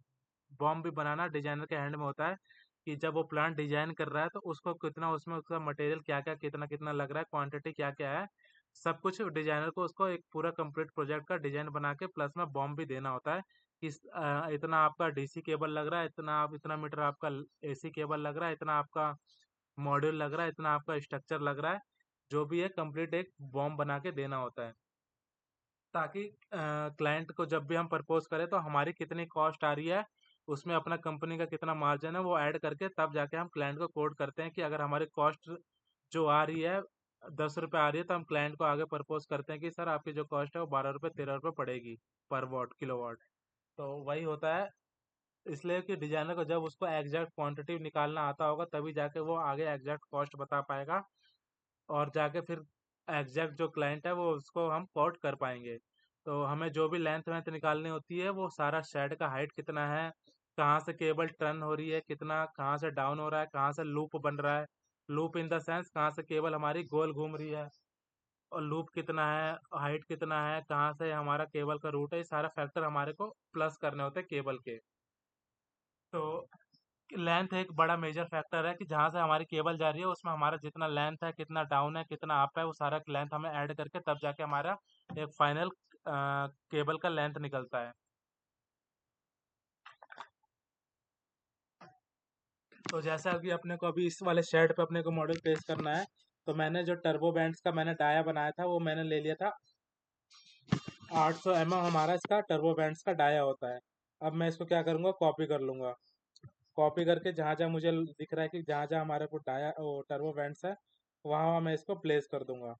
बॉम्ब भी बनाना डिजाइनर के हैंड में होता है, कि जब वो प्लांट डिजाइन कर रहा है तो उसको कितना उसमें उसका मटेरियल क्या क्या कितना कितना लग रहा है, क्वांटिटी क्या क्या है, सब कुछ डिजाइनर को उसको एक पूरा कंप्लीट प्रोजेक्ट का डिजाइन बना के प्लस में बॉम्ब भी देना होता है कि इतना आपका डीसी केबल लग रहा है, इतना आप इतना मीटर आपका एसी केबल लग रहा है, इतना आपका मॉड्यूल लग रहा है, इतना आपका स्ट्रक्चर लग रहा है, जो भी है कंप्लीट एक बॉम्ब बना के देना होता है, ताकि क्लाइंट को जब भी हम प्रपोज करें तो हमारी कितनी कॉस्ट आ रही है, उसमें अपना कंपनी का कितना मार्जिन है वो ऐड करके तब जाके हम क्लाइंट को कोड करते हैं कि अगर हमारी कॉस्ट जो आ रही है 10 रुपये आ रही है, तो हम क्लाइंट को आगे प्रपोज करते हैं कि सर आपकी जो कॉस्ट है वो 12 रुपये 13 रुपये पड़ेगी पर वॉट किलो वाट। तो वही होता है, इसलिए कि डिजाइनर को जब उसको एग्जैक्ट क्वांटिटी निकालना आता होगा तभी जाके वो आगे एग्जैक्ट कॉस्ट बता पाएगा, और जाके फिर एग्जैक्ट जो क्लाइंट है वो उसको हम कोट कर पाएंगे। तो हमें जो भी लेंथ वेंथ निकालनी होती है वो सारा शेड का हाइट कितना है, कहाँ से केबल टर्न हो रही है, कितना कहाँ से डाउन हो रहा है, कहाँ से लूप बन रहा है, लूप इन द सेंस कहाँ से केबल हमारी गोल घूम रही है, और लूप कितना है, हाइट कितना है, कहाँ से हमारा केबल का रूट है, ये सारा फैक्टर हमारे को प्लस करने होते हैं केबल के। तो लेंथ एक बड़ा मेजर फैक्टर है कि जहाँ से हमारी केबल जा रही है उसमें हमारा जितना लेंथ है, कितना डाउन है, कितना अप है, वो सारा लेंथ हमें ऐड करके तब जाके हमारा एक फाइनल केबल का लेंथ निकलता है। तो जैसा अभी अपने को अभी इस वाले शेड पे अपने को मॉडल पेश करना है, तो मैंने जो टर्बो बैंड्स का मैंने डाया बनाया था वो मैंने ले लिया था 800 mm हमारा इसका टर्बो बैंड्स का डाया होता है। अब मैं इसको क्या करूँगा, कॉपी कर लूँगा, कॉपी करके जहाँ जहाँ मुझे दिख रहा है कि जहाँ जहाँ हमारे को डाया वो टर्बो बैंड्स है वहाँ वहाँ मैं इसको प्लेस कर दूंगा।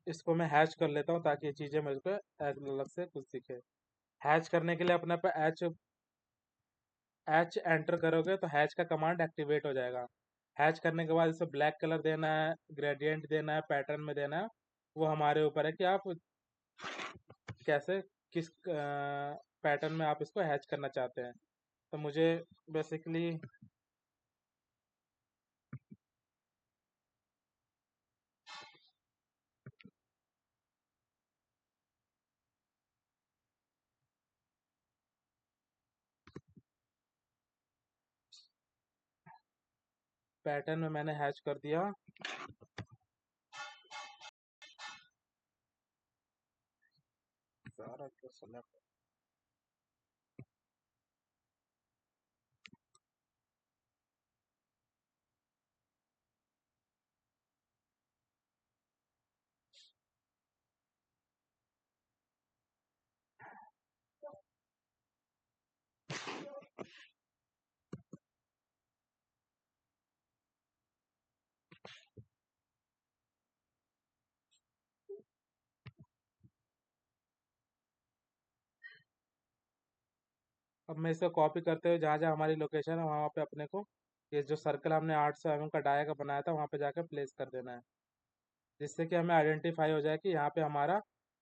इसको मैं हैच कर लेता हूँ ताकि ये चीज़ें मेरे को अलग से कुछ दिखे। हैच करने के लिए अपने पे एच एच एंटर करोगे तो हैच का कमांड एक्टिवेट हो जाएगा। हैच करने के बाद इसे ब्लैक कलर देना है, ग्रेडियंट देना है, पैटर्न में देना है, वो हमारे ऊपर है कि आप कैसे किस पैटर्न में आप इसको हैच करना चाहते हैं। तो मुझे बेसिकली पैटर्न में मैंने हैच कर दिया। यार तो select अब मैं इसको कॉपी करते हुए जहाँ जहाँ हमारी लोकेशन है वहाँ पे अपने को ये जो सर्कल हमने 800 mm का डाया का बनाया था वहाँ पे जाकर प्लेस कर देना है, जिससे कि हमें आइडेंटिफाई हो जाए कि यहाँ पे हमारा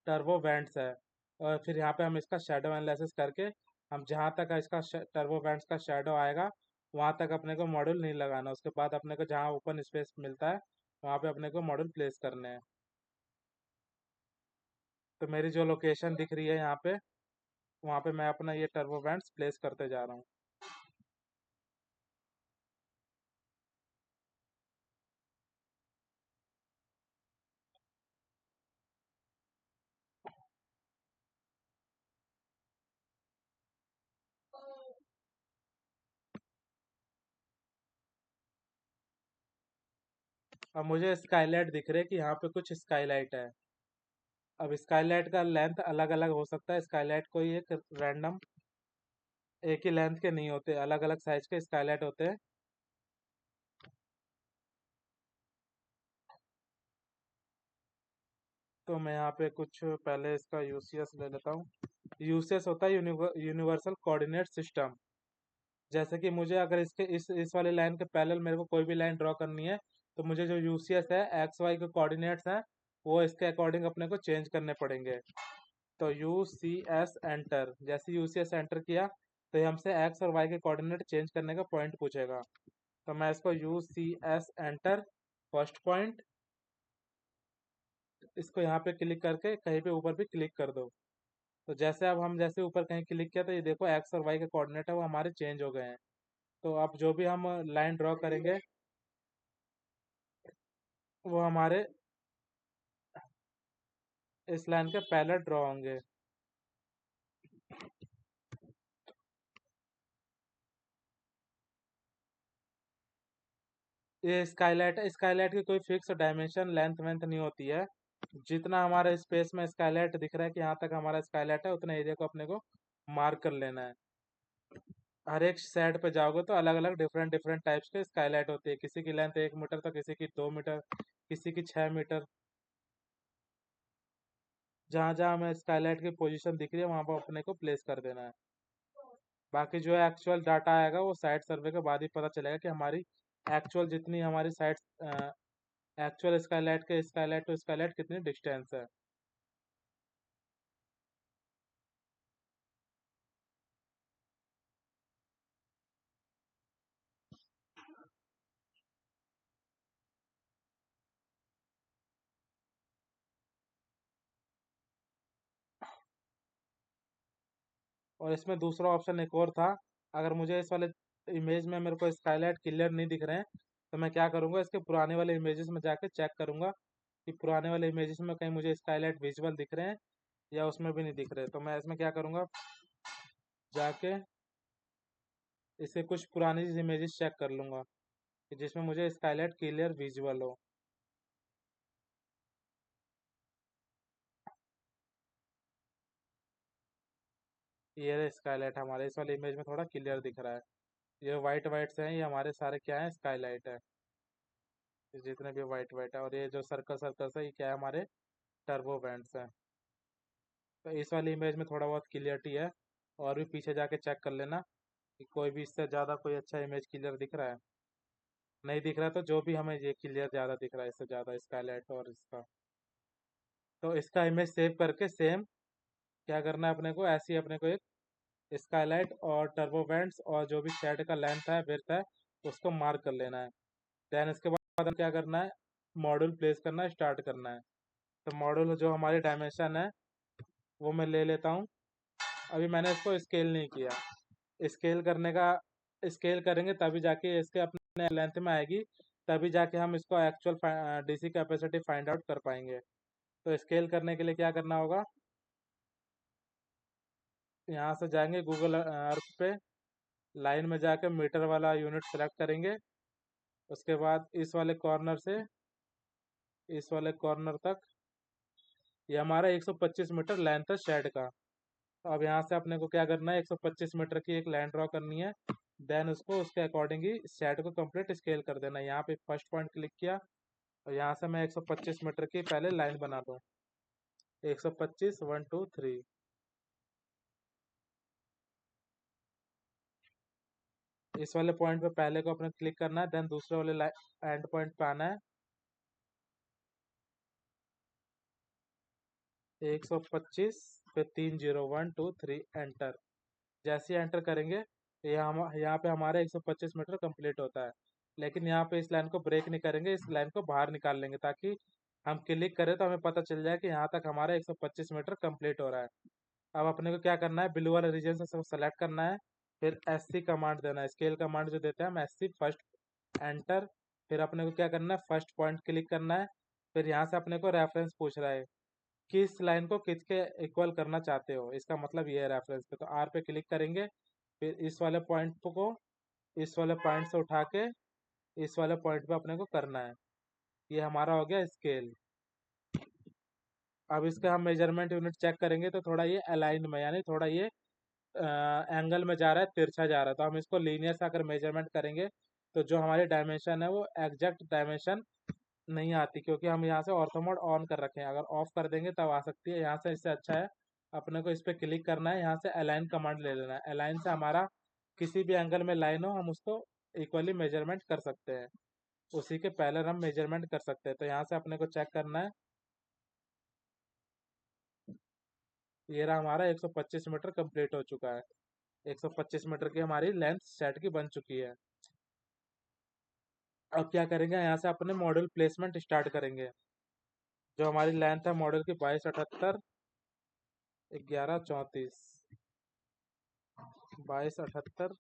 टर्बो वेंट्स है। और फिर यहाँ पे हम इसका शेडो एनालिसिस करके हम जहाँ तक इसका टर्बो वेंट्स का शेडो आएगा वहाँ तक अपने को मॉड्यूल नहीं लगाना। उसके बाद अपने को जहाँ ओपन स्पेस मिलता है वहाँ पे अपने को मॉड्यूल प्लेस करने हैं। तो मेरी जो लोकेशन दिख रही है यहाँ पे वहाँ पे मैं अपना ये टर्बो वेंट्स प्लेस करते जा रहा हूँ। अब मुझे स्काईलाइट दिख रहे है कि यहाँ पे कुछ स्काईलाइट है। अब स्काईलाइट का लेंथ अलग अलग हो सकता है। स्काईलाइट कोई एक रैंडम एक ही लेंथ के नहीं होते, अलग अलग साइज के स्काईलाइट होते हैं। तो मैं यहाँ पे कुछ पहले इसका यूसीएस ले लेता हूँ। यूसीएस होता है यूनिवर्सल कोऑर्डिनेट सिस्टम। जैसे कि मुझे अगर इसके इस वाली लाइन के पैरेलल मेरे को कोई भी लाइन ड्रॉ करनी है तो मुझे जो यूसीएस है एक्स वाई के कोऑर्डिनेट्स हैं वो इसके अकॉर्डिंग अपने को चेंज करने पड़ेंगे। तो यूसीएस एंटर, जैसे यूसीएस एंटर किया तो ये हमसे एक्स और वाई के कोऑर्डिनेट चेंज करने का पॉइंट पूछेगा। तो मैं इसको यूसीएस एंटर फर्स्ट पॉइंट, इसको यहाँ पे क्लिक करके कहीं पे ऊपर भी क्लिक कर दो। तो जैसे अब हम जैसे ऊपर कहीं क्लिक किया तो ये देखो एक्स और वाई के कोऑर्डिनेट है वो हमारे चेंज हो गए हैं। तो अब जो भी हम लाइन ड्रॉ करेंगे वो हमारे इस लाइन के पैरेलल ड्रॉ होंगे। ये स्काईलाइट है, स्काईलाइट की कोई फिक्स डायमेंशन लेंथ वेंथ नहीं होती है। जितना हमारे स्पेस में स्काईलाइट दिख रहा है कि यहाँ तक हमारा स्काईलाइट है उतना एरिया को अपने को मार्क कर लेना है। हर एक साइड पे जाओगे तो अलग अलग डिफरेंट डिफरेंट टाइप्स के स्काईलाइट होती है। किसी की लेंथ 1 मीटर तो किसी की 2 मीटर, किसी की 6 मीटर। जहाँ जहाँ हमें स्काईलाइट की पोजीशन दिख रही है वहाँ पर अपने को प्लेस कर देना है। बाकी जो एक्चुअल डाटा आएगा वो साइट सर्वे के बाद ही पता चलेगा कि हमारी एक्चुअल जितनी हमारी साइट एक्चुअल स्काईलाइट के स्काईलाइट टू स्काईलाइट कितनी डिस्टेंस है। और इसमें दूसरा ऑप्शन एक और था, अगर मुझे इस वाले इमेज में मेरे को स्काईलाइट क्लियर नहीं दिख रहे हैं तो मैं क्या करूँगा, इसके पुराने वाले इमेजेस में जाके चेक करूँगा कि पुराने वाले इमेजेस में कहीं मुझे स्काईलाइट विजुअल दिख रहे हैं या उसमें भी नहीं दिख रहे। तो मैं इसमें क्या करूँगा, जाके इसे कुछ पुरानी इमेजेस चेक कर लूँगा कि जिसमें मुझे स्काईलाइट क्लियर विजुअल हो। ये स्काईलाइट हमारे इस वाले इमेज में थोड़ा क्लियर दिख रहा है। ये वाइट वाइट से हैं, ये हमारे सारे क्या है, स्काईलाइट है। ये जितने भी वाइट वाइट है, और ये जो सर्कल सर्कल है ये क्या है, हमारे टर्बो वेंट्स हैं। तो इस वाली इमेज में थोड़ा बहुत क्लियरिटी है। और भी पीछे जाके चेक कर लेना कि कोई भी इससे ज़्यादा कोई अच्छा इमेज क्लियर दिख रहा है। नहीं दिख रहा है तो जो भी हमें ये क्लियर ज़्यादा दिख रहा है इससे ज़्यादा स्काईलाइट और इसका, तो इसका इमेज सेव करके सेम क्या करना है अपने को, ऐसे ही अपने को एक स्काईलाइट और टर्बो वेंट्स और जो भी शेड का लेंथ है विड्थ है उसको मार्क कर लेना है। देन इसके बाद क्या करना है, मॉड्यूल प्लेस करना स्टार्ट करना है। तो मॉड्यूल जो हमारी डायमेंशन है वो मैं ले लेता हूँ। अभी मैंने इसको स्केल नहीं किया, स्केल करने का, स्केल करेंगे तभी जाके इसके अपने लेंथ में आएगी, तभी जाके हम इसको actual DC capacity find out कर पाएंगे। तो स्केल करने के लिए क्या करना होगा, यहाँ से जाएंगे गूगल अर्थ पे, लाइन में जाकर मीटर वाला यूनिट सेलेक्ट करेंगे। उसके बाद इस वाले कॉर्नर से इस वाले कॉर्नर तक ये हमारा 125 मीटर लेंथ है शेड का। तो अब यहाँ से अपने को क्या करना है, 125 मीटर की एक लाइन ड्रॉ करनी है। देन उसको उसके अकॉर्डिंग ही शेड को कंप्लीट स्केल कर देना है। यहाँ पे फर्स्ट पॉइंट क्लिक किया और यहाँ से मैं 125 मीटर की पहले लाइन बना दूँ। 125 1 2 3। इस वाले पॉइंट पे पहले को अपने क्लिक करना है, देन दूसरे वाले एंड पॉइंट पे आना है। 125 पे 3 0 1 2 3 एंटर। जैसे ही एंटर करेंगे यहाँ पे हमारा 125 मीटर कंप्लीट होता है। लेकिन यहाँ पे इस लाइन को ब्रेक नहीं करेंगे, इस लाइन को बाहर निकाल लेंगे ताकि हम क्लिक करें तो हमें पता चल जाए कि यहाँ तक हमारा 125 मीटर कंप्लीट हो रहा है। अब अपने को क्या करना है, ब्लू वाले रीजन से सेलेक्ट करना है, फिर SC कमांड देना है। स्केल कमांड जो देते हैं हम SC फर्स्ट एंटर। फिर अपने को क्या करना है, फर्स्ट पॉइंट क्लिक करना है। फिर यहाँ से अपने को रेफरेंस पूछ रहा है किस लाइन को किसके इक्वल करना चाहते हो, इसका मतलब ये है रेफरेंस पे। तो R पे क्लिक करेंगे, फिर इस वाले पॉइंट को इस वाले पॉइंट से उठा के इस वाले पॉइंट पे अपने को करना है। ये हमारा हो गया स्केल। अब इसका हम मेजरमेंट यूनिट चेक करेंगे तो थोड़ा ये अलाइन में, यानी थोड़ा ये एंगल में जा रहा है, तिरछा जा रहा है। तो हम इसको लीनियर से अगर मेजरमेंट करेंगे तो जो हमारी डायमेंशन है वो एग्जैक्ट डायमेंशन नहीं आती, क्योंकि हम यहाँ से ऑर्थो मोड ऑन कर रखे हैं। अगर ऑफ कर देंगे तब आ सकती है। यहाँ से इससे अच्छा है अपने को इस पर क्लिक करना है, यहाँ से अलाइन कमांड ले लेना है। अलाइन से हमारा किसी भी एंगल में लाइन हो हम उसको इक्वली मेजरमेंट कर सकते हैं, उसी के पहले हम मेजरमेंट कर सकते हैं। तो यहाँ से अपने को चेक करना है, ये रहा हमारा 125 मीटर कंप्लीट हो चुका है। 125 मीटर की हमारी लेंथ सेट की बन चुकी है। अब क्या करेंगे, यहाँ से अपने मॉड्यूल प्लेसमेंट स्टार्ट करेंगे। जो हमारी लेंथ है मॉड्यूल की 2278 1134, 2278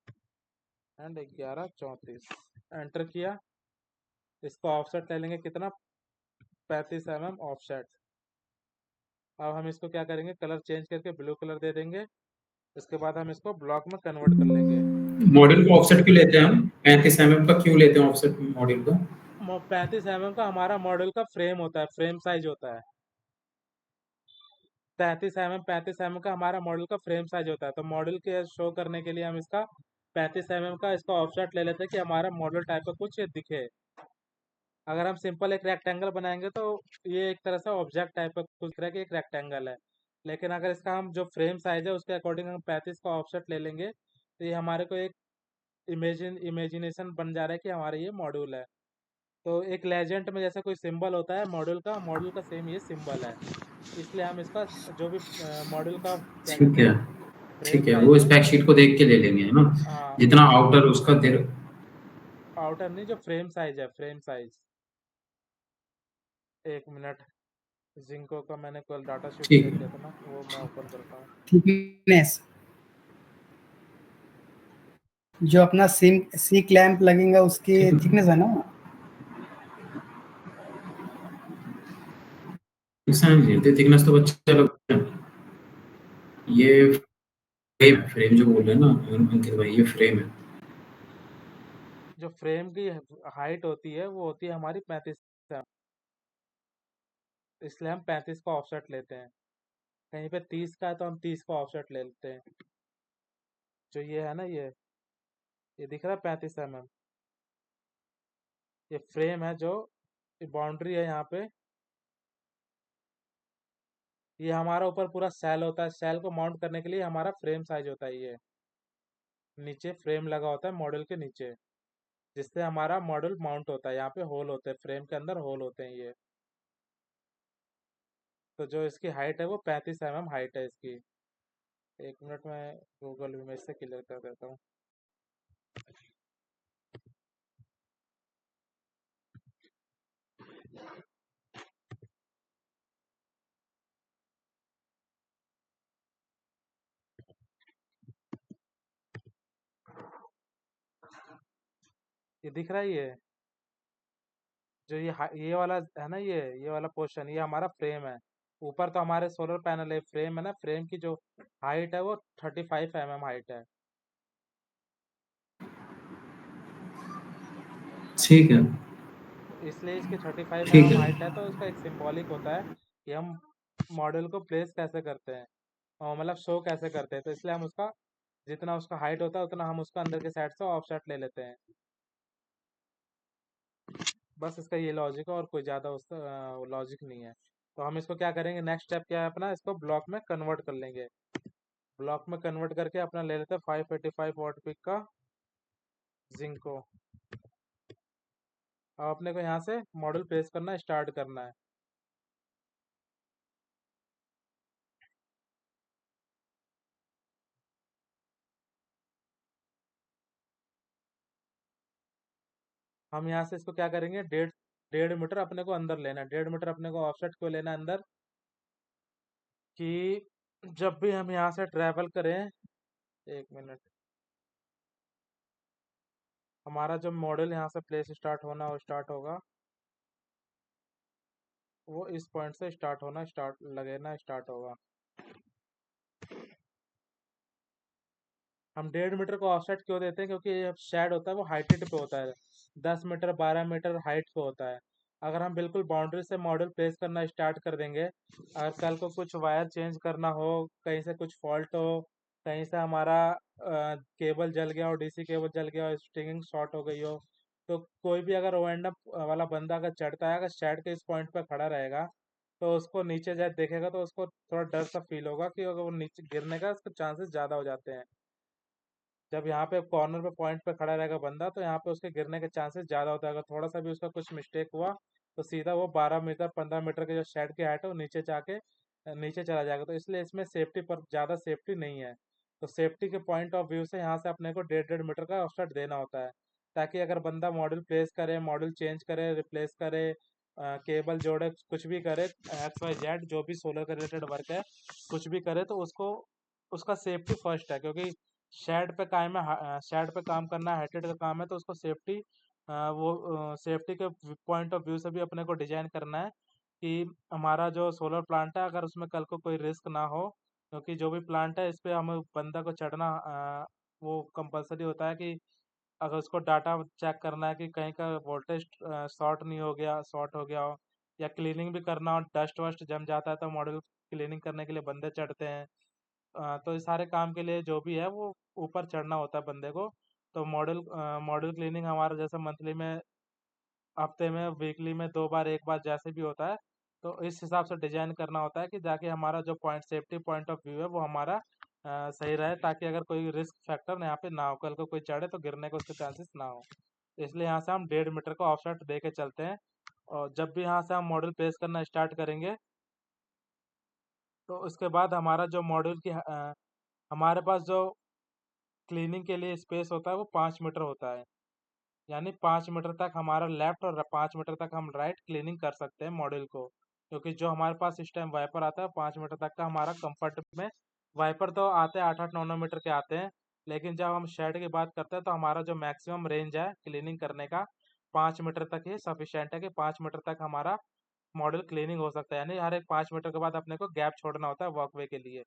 एंड 1134 एंटर किया। इसको ऑफसेट ले लेंगे कितना, 35 mm ऑफसेट। अब हम इसको क्या करेंगे, कलर चेंज करके ब्लू कलर दे देंगे। इसके बाद हम इसको ब्लॉक में कन्वर्ट कर लेंगे। मॉड्यूल को ऑफसेट क्यों लेते हैं हम? 35 mm का क्यों लेते हैं ऑफसेट मॉड्यूल को? 35 mm का हमारा मॉड्यूल का फ्रेम होता है, फ्रेम साइज होता है। 35 mm का हमारा मॉडल का फ्रेम साइज होता है। तो मॉडल के शो करने के लिए हम इसका 35 mm का इसका ऑफसेट ले लेते हैं कि हमारा मॉडल टाइप का कुछ दिखे। अगर हम सिंपल एक रेक्टेंगल बनाएंगे तो ये एक तरह से ऑब्जेक्ट टाइप का कुछ तरह की एक रेक्टेंगल है। लेकिन अगर इसका हम जो फ्रेम साइज है उसके अकॉर्डिंग हम 35 का ऑफसेट ले लेंगे तो ये हमारे को एक इमेजिनेशन बन जा रहा है कि हमारा ये मॉड्यूल है। तो एक लेजेंड में जैसे कोई सिंबल होता है मॉड्यूल का सेम ये सिंबल है। इसलिए हम इसका जो भी मॉड्यूल का क्या ठीक कहते है, हैं फ्रेम ठीक है, साइज वो है, स्पेक शीट को देख के ले लेंगे, है ना? जितना आउटर उसका देर। आउटर नहीं, जो फ्रेम साइज है, फ्रेम साइज। एक मिनट, जिंको का मैंने कल डाटा शीट ठीक शेयर है। किया था ना, वो मैं ओपन करता हूँ। थिकनेस जो अपना सी क्लैंप लगेगा उसकी ठीक है। थिकनेस है ना, समझिए तो थिकनेस तो बच्चे लोग हैं। ये फ्रेम जो बोल रहे हैं ना अंकित भाई, ये फ्रेम है। जो फ्रेम की हाइट होती है वो होती है हमारी 35, इसलिए हम 35 का ऑफसेट लेते हैं। कहीं पे 30 का है तो हम 30 का ऑफसेट ले लेते हैं। जो ये है ना, ये दिख रहा है 35 mm, ये फ्रेम है, जो बाउंड्री है यहाँ पे। ये हमारा ऊपर पूरा सेल होता है, सेल को माउंट करने के लिए हमारा फ्रेम साइज होता है। ये नीचे फ्रेम लगा होता है मॉडल के नीचे, जिससे हमारा मॉडल माउंट होता है। यहाँ पे होल होते हैं, फ्रेम के अंदर होल होते हैं ये। तो जो इसकी हाइट है वो 35 mm हाइट है इसकी। एक मिनट में गूगल इमेज से क्लियर कर देता हूँ। ये दिख रहा है, ये जो ये वाला है ना, ये वाला पोर्शन, ये हमारा फ्रेम है। ऊपर तो हमारे सोलर पैनल है, फ्रेम है ना, फ्रेम की जो हाइट है वो 35 mm हाइट है। ठीक है, तो इसलिए इसकी 35 ठीक mm है। हाइट है, तो इसका एक सिंबॉलिक होता है कि हम मॉडल को प्लेस कैसे करते हैं और मतलब शो कैसे करते हैं। तो इसलिए हम उसका जितना उसका हाइट होता है उतना हम उसका अंदर के साइड से ऑफसेट ले लेते हैं। बस इसका ये लॉजिक है और कोई ज़्यादा उसका लॉजिक नहीं है। तो हम इसको क्या करेंगे, नेक्स्ट स्टेप क्या है अपना, इसको ब्लॉक में कन्वर्ट कर लेंगे। ब्लॉक में कन्वर्ट करके अपना ले लेते हैं 585 वॉट पीक का जिंक को। अब अपने को यहाँ से मॉडल प्लेस करना स्टार्ट करना है। हम यहाँ से इसको क्या करेंगे, डेढ़ डेढ़ मीटर अपने को अंदर लेना है। 1.5 मीटर अपने को ऑफसेट क्यों लेना है अंदर, कि जब भी हम यहाँ से ट्रैवल करें, एक मिनट, हमारा जो मॉडल यहाँ से प्लेस स्टार्ट होना वो स्टार्ट होगा, वो इस पॉइंट से स्टार्ट होना स्टार्ट लगेना स्टार्ट होगा। हम 1.5 मीटर को ऑफसेट क्यों देते हैं, क्योंकि ये शेड होता है वो हाइटेड पे होता है, 10 मीटर 12 मीटर हाइट पे होता है। अगर हम बिल्कुल बाउंड्री से मॉडल प्लेस करना स्टार्ट कर देंगे, अगर कल को कुछ वायर चेंज करना हो, कहीं से कुछ फॉल्ट हो, कहीं से हमारा केबल जल गया हो, डीसी केबल जल गया हो, स्ट्रिंगिंग शॉर्ट हो गई हो, तो कोई भी अगर ओ एंड वाला बंदा अगर चढ़ता है, अगर शेड के इस पॉइंट पर खड़ा रहेगा, तो उसको नीचे जब देखेगा तो उसको थोड़ा डर सा फील होगा कि अगर वो नीचे गिरने का उसके चांसेस ज़्यादा हो जाते हैं। जब यहाँ पे कॉर्नर पे पॉइंट पे खड़ा रहेगा बंदा, तो यहाँ पे उसके गिरने के चांसेस ज़्यादा होता है। अगर थोड़ा सा भी उसका कुछ मिस्टेक हुआ, तो सीधा वो 12 मीटर 15 मीटर के जो शेड की हाइट है वो नीचे जाके नीचे चला जाएगा। तो इसलिए इसमें सेफ्टी पर ज़्यादा सेफ्टी नहीं है। तो सेफ्टी के पॉइंट ऑफ व्यू से यहाँ से अपने को 1.5 मीटर का ऑफसेट देना होता है, ताकि अगर बंदा मॉडल प्लेस करे, मॉडल चेंज करे, रिप्लेस करे, केबल जोड़े, कुछ भी करे, XYZ जो भी सोलर का रिलेटेड वर्क है कुछ भी करे, तो उसको उसका सेफ्टी फर्स्ट है। क्योंकि शेड पे काम है, शेड पे काम करना हाइटेड का काम है, तो उसको सेफ्टी वो सेफ्टी के पॉइंट ऑफ व्यू से भी अपने को डिजाइन करना है कि हमारा जो सोलर प्लांट है अगर उसमें कल को कोई रिस्क ना हो। क्योंकि जो भी प्लांट है इस पे हमें बंदा को चढ़ना वो कंपलसरी होता है कि अगर उसको डाटा चेक करना है कि कहीं का वोल्टेज शॉर्ट नहीं हो गया, शॉर्ट हो गया हो, या क्लीनिंग भी करना हो, डस्ट वस्ट जम जाता है तो मॉडल क्लीनिंग करने के लिए बंदे चढ़ते हैं। तो इस सारे काम के लिए जो भी है वो ऊपर चढ़ना होता है बंदे को। तो मॉडल क्लीनिंग हमारा जैसे मंथली में, हफ्ते में, वीकली में 2 बार 1 बार जैसे भी होता है, तो इस हिसाब से डिजाइन करना होता है कि जाके हमारा जो point safety point of view है वो हमारा सही रहे, ताकि अगर कोई रिस्क फैक्टर यहाँ पे ना हो, कल को कोई चढ़े तो गिरने के उसके चांसेस ना हो। इसलिए यहाँ से हम 1.5 मीटर का ऑफसेट दे के चलते हैं। और जब भी यहाँ से हम मॉडल प्लेस करना स्टार्ट करेंगे, तो उसके बाद हमारा जो मॉडल की हमारे पास जो क्लीनिंग के लिए स्पेस होता है वो 5 मीटर होता है। यानी 5 मीटर तक हमारा लेफ्ट और 5 मीटर तक हम राइट क्लीनिंग कर सकते हैं मॉडल को। क्योंकि जो हमारे पास इस टाइम वाइपर आता है 5 मीटर तक का हमारा कंफर्ट में, वाइपर तो आते हैं 8-8 9 9 मीटर के आते हैं, लेकिन जब हम शेड की बात करते हैं तो हमारा जो मैक्सिमम रेंज है क्लीनिंग करने का 5 मीटर तक ही सफिशियंट है, कि 5 मीटर तक हमारा मॉडल क्लीनिंग हो सकता है। यानी हर एक 5 मीटर के बाद अपने को गैप छोड़ना होता है वॉकवे के लिए।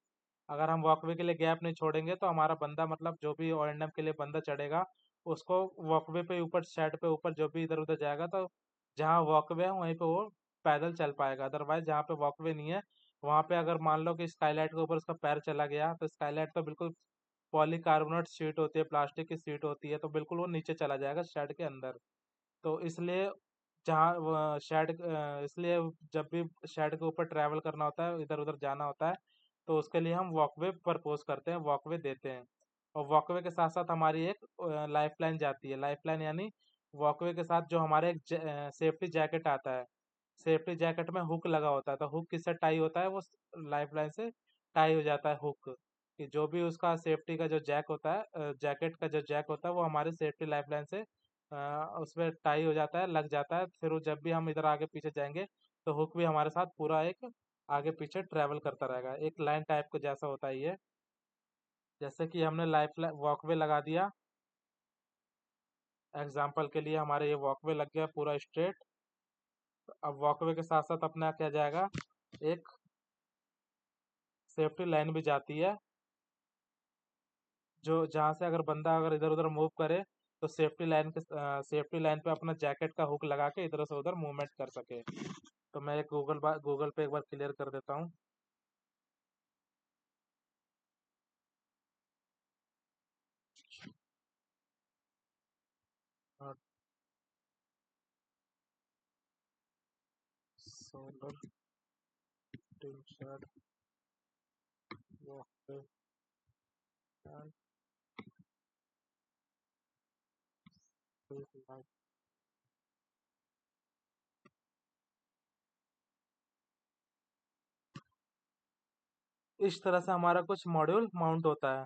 अगर हम वॉकवे के लिए गैप नहीं छोड़ेंगे तो हमारा बंदा, मतलब जो भी O&M के लिए बंदा चढ़ेगा, उसको वॉकवे पे ऊपर, शेड पे ऊपर जो भी इधर उधर जाएगा, तो जहाँ वॉकवे है वहीं पे वो पैदल चल पाएगा। अदरवाइज जहाँ पे वॉकवे नहीं है वहाँ पे अगर मान लो कि स्काईलाइट के ऊपर उसका पैर चला गया, तो स्काईलाइट तो बिल्कुल पॉलीकार्बोनेट शीट होती है, प्लास्टिक की शीट होती है, तो बिल्कुल वो नीचे चला जाएगा शेड के अंदर। तो इसलिए इसलिए जब भी शेड के ऊपर ट्रैवल करना होता है, इधर उधर जाना होता है, तो उसके लिए हम वॉकवे प्रपोज करते हैं, वॉकवे देते हैं। और वॉकवे के साथ साथ हमारी एक लाइफ लाइन जाती है। लाइफ लाइन यानी वॉकवे के साथ जो हमारे एक सेफ्टी जैकेट आता है, सेफ्टी जैकेट में हुक लगा होता है, तो हुक किससे टाई होता है, वो लाइफ लाइन से टाई हो जाता है हुक। कि जो भी उसका सेफ्टी का जो जैक होता है, जैकेट का जो जैक होता है वो हमारी सेफ्टी लाइफ लाइन से उसमें टाई हो जाता है, लग जाता है। फिर वो जब भी हम इधर आगे पीछे जाएंगे तो हुक भी हमारे साथ पूरा एक आगे पीछे ट्रैवल करता रहेगा, एक लाइन टाइप का जैसा होता है ये। जैसे कि हमने लाइफ वॉकवे लगा दिया, एग्जाम्पल के लिए हमारे ये वॉकवे लग गया पूरा स्ट्रेट। अब वॉकवे के साथ साथ अपना क्या जाएगा, एक सेफ्टी लाइन भी जाती है, जो जहाँ से अगर बंदा अगर इधर उधर मूव करे तो सेफ्टी लाइन पे अपना जैकेट का हुक लगा के इधर से उधर मूवमेंट कर सके। तो मैं एक गूगल पे एक बार क्लियर कर देता हूँ। सोलर टी शर्ट इस तरह से हमारा कुछ मॉड्यूल माउंट होता है।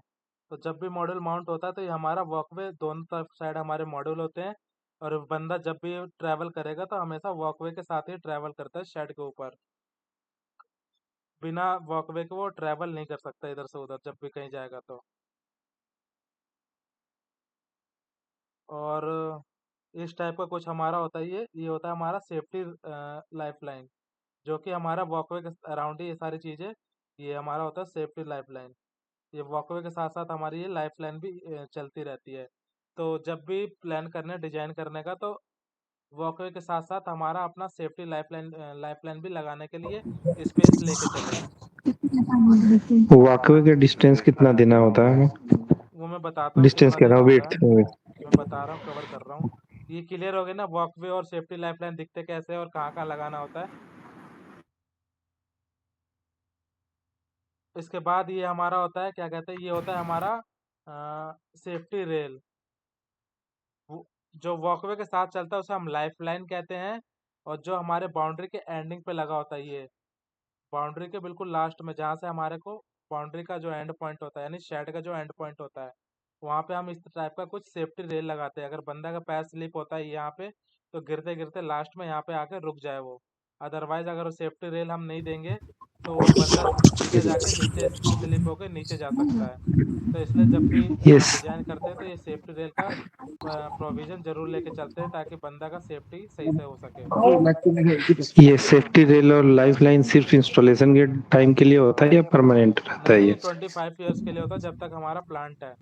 तो जब भी मॉड्यूल माउंट होता है तो ये हमारा वॉकवे दोनों तरफ साइड हमारे मॉड्यूल होते हैं, और बंदा जब भी ट्रैवल करेगा तो हमेशा वॉकवे के साथ ही ट्रैवल करता है शेड के ऊपर। बिना वॉकवे के वो ट्रैवल नहीं कर सकता इधर से उधर जब भी कहीं जाएगा तो। और इस टाइप का कुछ हमारा होता है, ये होता है हमारा सेफ्टी लाइफ लाइन, जो कि हमारा वॉकवे के अराउंड ही ये सारी चीज़ें, ये हमारा होता है सेफ्टी लाइफ लाइन। ये वॉकवे के साथ साथ हमारी ये लाइफ लाइन भी चलती रहती है। तो जब भी प्लान करने डिजाइन करने का तो वॉकवे के साथ साथ हमारा अपना सेफ्टी लाइफ लाइन भी लगाने के लिए स्पेस लेके चले। वॉकवे का डिस्टेंस कितना देना होता है? वो मैं बताता हूँ डिस्टेंस कितना कह रहा देना हूँ, होता है, वेट। मैं बता रहा हूँ, कवर कर रहा हूँ। ये क्लियर हो गया ना, वॉकवे और सेफ्टी लाइफ लाइन दिखते कैसे और कहाँ कहाँ लगाना होता है। इसके बाद ये हमारा होता है, क्या कहते हैं, ये होता है हमारा सेफ्टी रेल। जो वॉकवे के साथ चलता है उसे हम लाइफ लाइन कहते हैं, और जो हमारे बाउंड्री के एंडिंग पे लगा होता है, ये बाउंड्री के बिल्कुल लास्ट में जहाँ से हमारे को बाउंड्री का जो एंड पॉइंट होता है, यानी शेड का जो एंड पॉइंट होता है, वहाँ पे हम इस टाइप का कुछ सेफ्टी रेल लगाते हैं। अगर बंदा का पैर स्लिप होता है यहाँ पे, तो गिरते गिरते लास्ट में यहाँ पे आके रुक जाए वो। अदरवाइज अगर वो सेफ्टी रेल हम नहीं देंगे तो वो बंदा सीधे जाके नीचे स्लिप होकर नीचे जा सकता है। तो इसलिए जब भी यस, डिजाइन करते हैं तो ये सेफ्टी रेल का प्रोविजन जरूर लेके चलते हैं, ताकि बंदा का सेफ्टी सही से हो सके। ये सेफ्टी रेल और लाइफ लाइन सिर्फ इंस्टॉलेशन के टाइम के लिए होता है या परमानेंट रहता है नहीं, ये? 25 ईयर्स के लिए होता है, जब तक हमारा प्लांट है,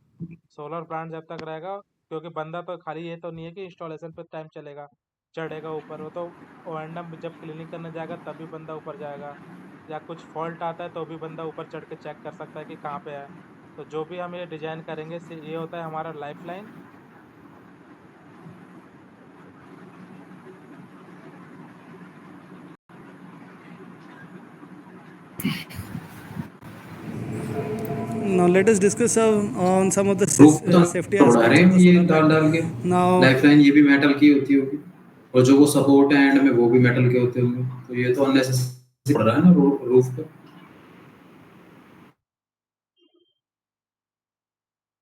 सोलर प्लांट जब तक रहेगा। क्योंकि बंदा तो खाली ये तो नहीं है कि इंस्टॉलेशन पे टाइम चलेगा, चढ़ेगा ऊपर। वो तो ओएनडम जब क्लीनिंग करने जाएगा तभी बंदा ऊपर जाएगा, या कुछ फॉल्ट आता है तो भी बंदा ऊपर चढ़ के चेक कर सकता है कि कहाँ पे है। तो जो भी हम ये डिजाइन करेंगे ये होता है हमारा life line. Now let us discuss on some of the safety उड़ा रहे aspects हैं ये of the डाल solar डाल panel. के। Now लाइफलाइन ये भी मेटल की होती होगी, और जो वो सपोर्ट है एंड में वो भी मेटल के होते होंगे। तो ये तो अननेसेसरी पड़ रहा है ना रूफ पे।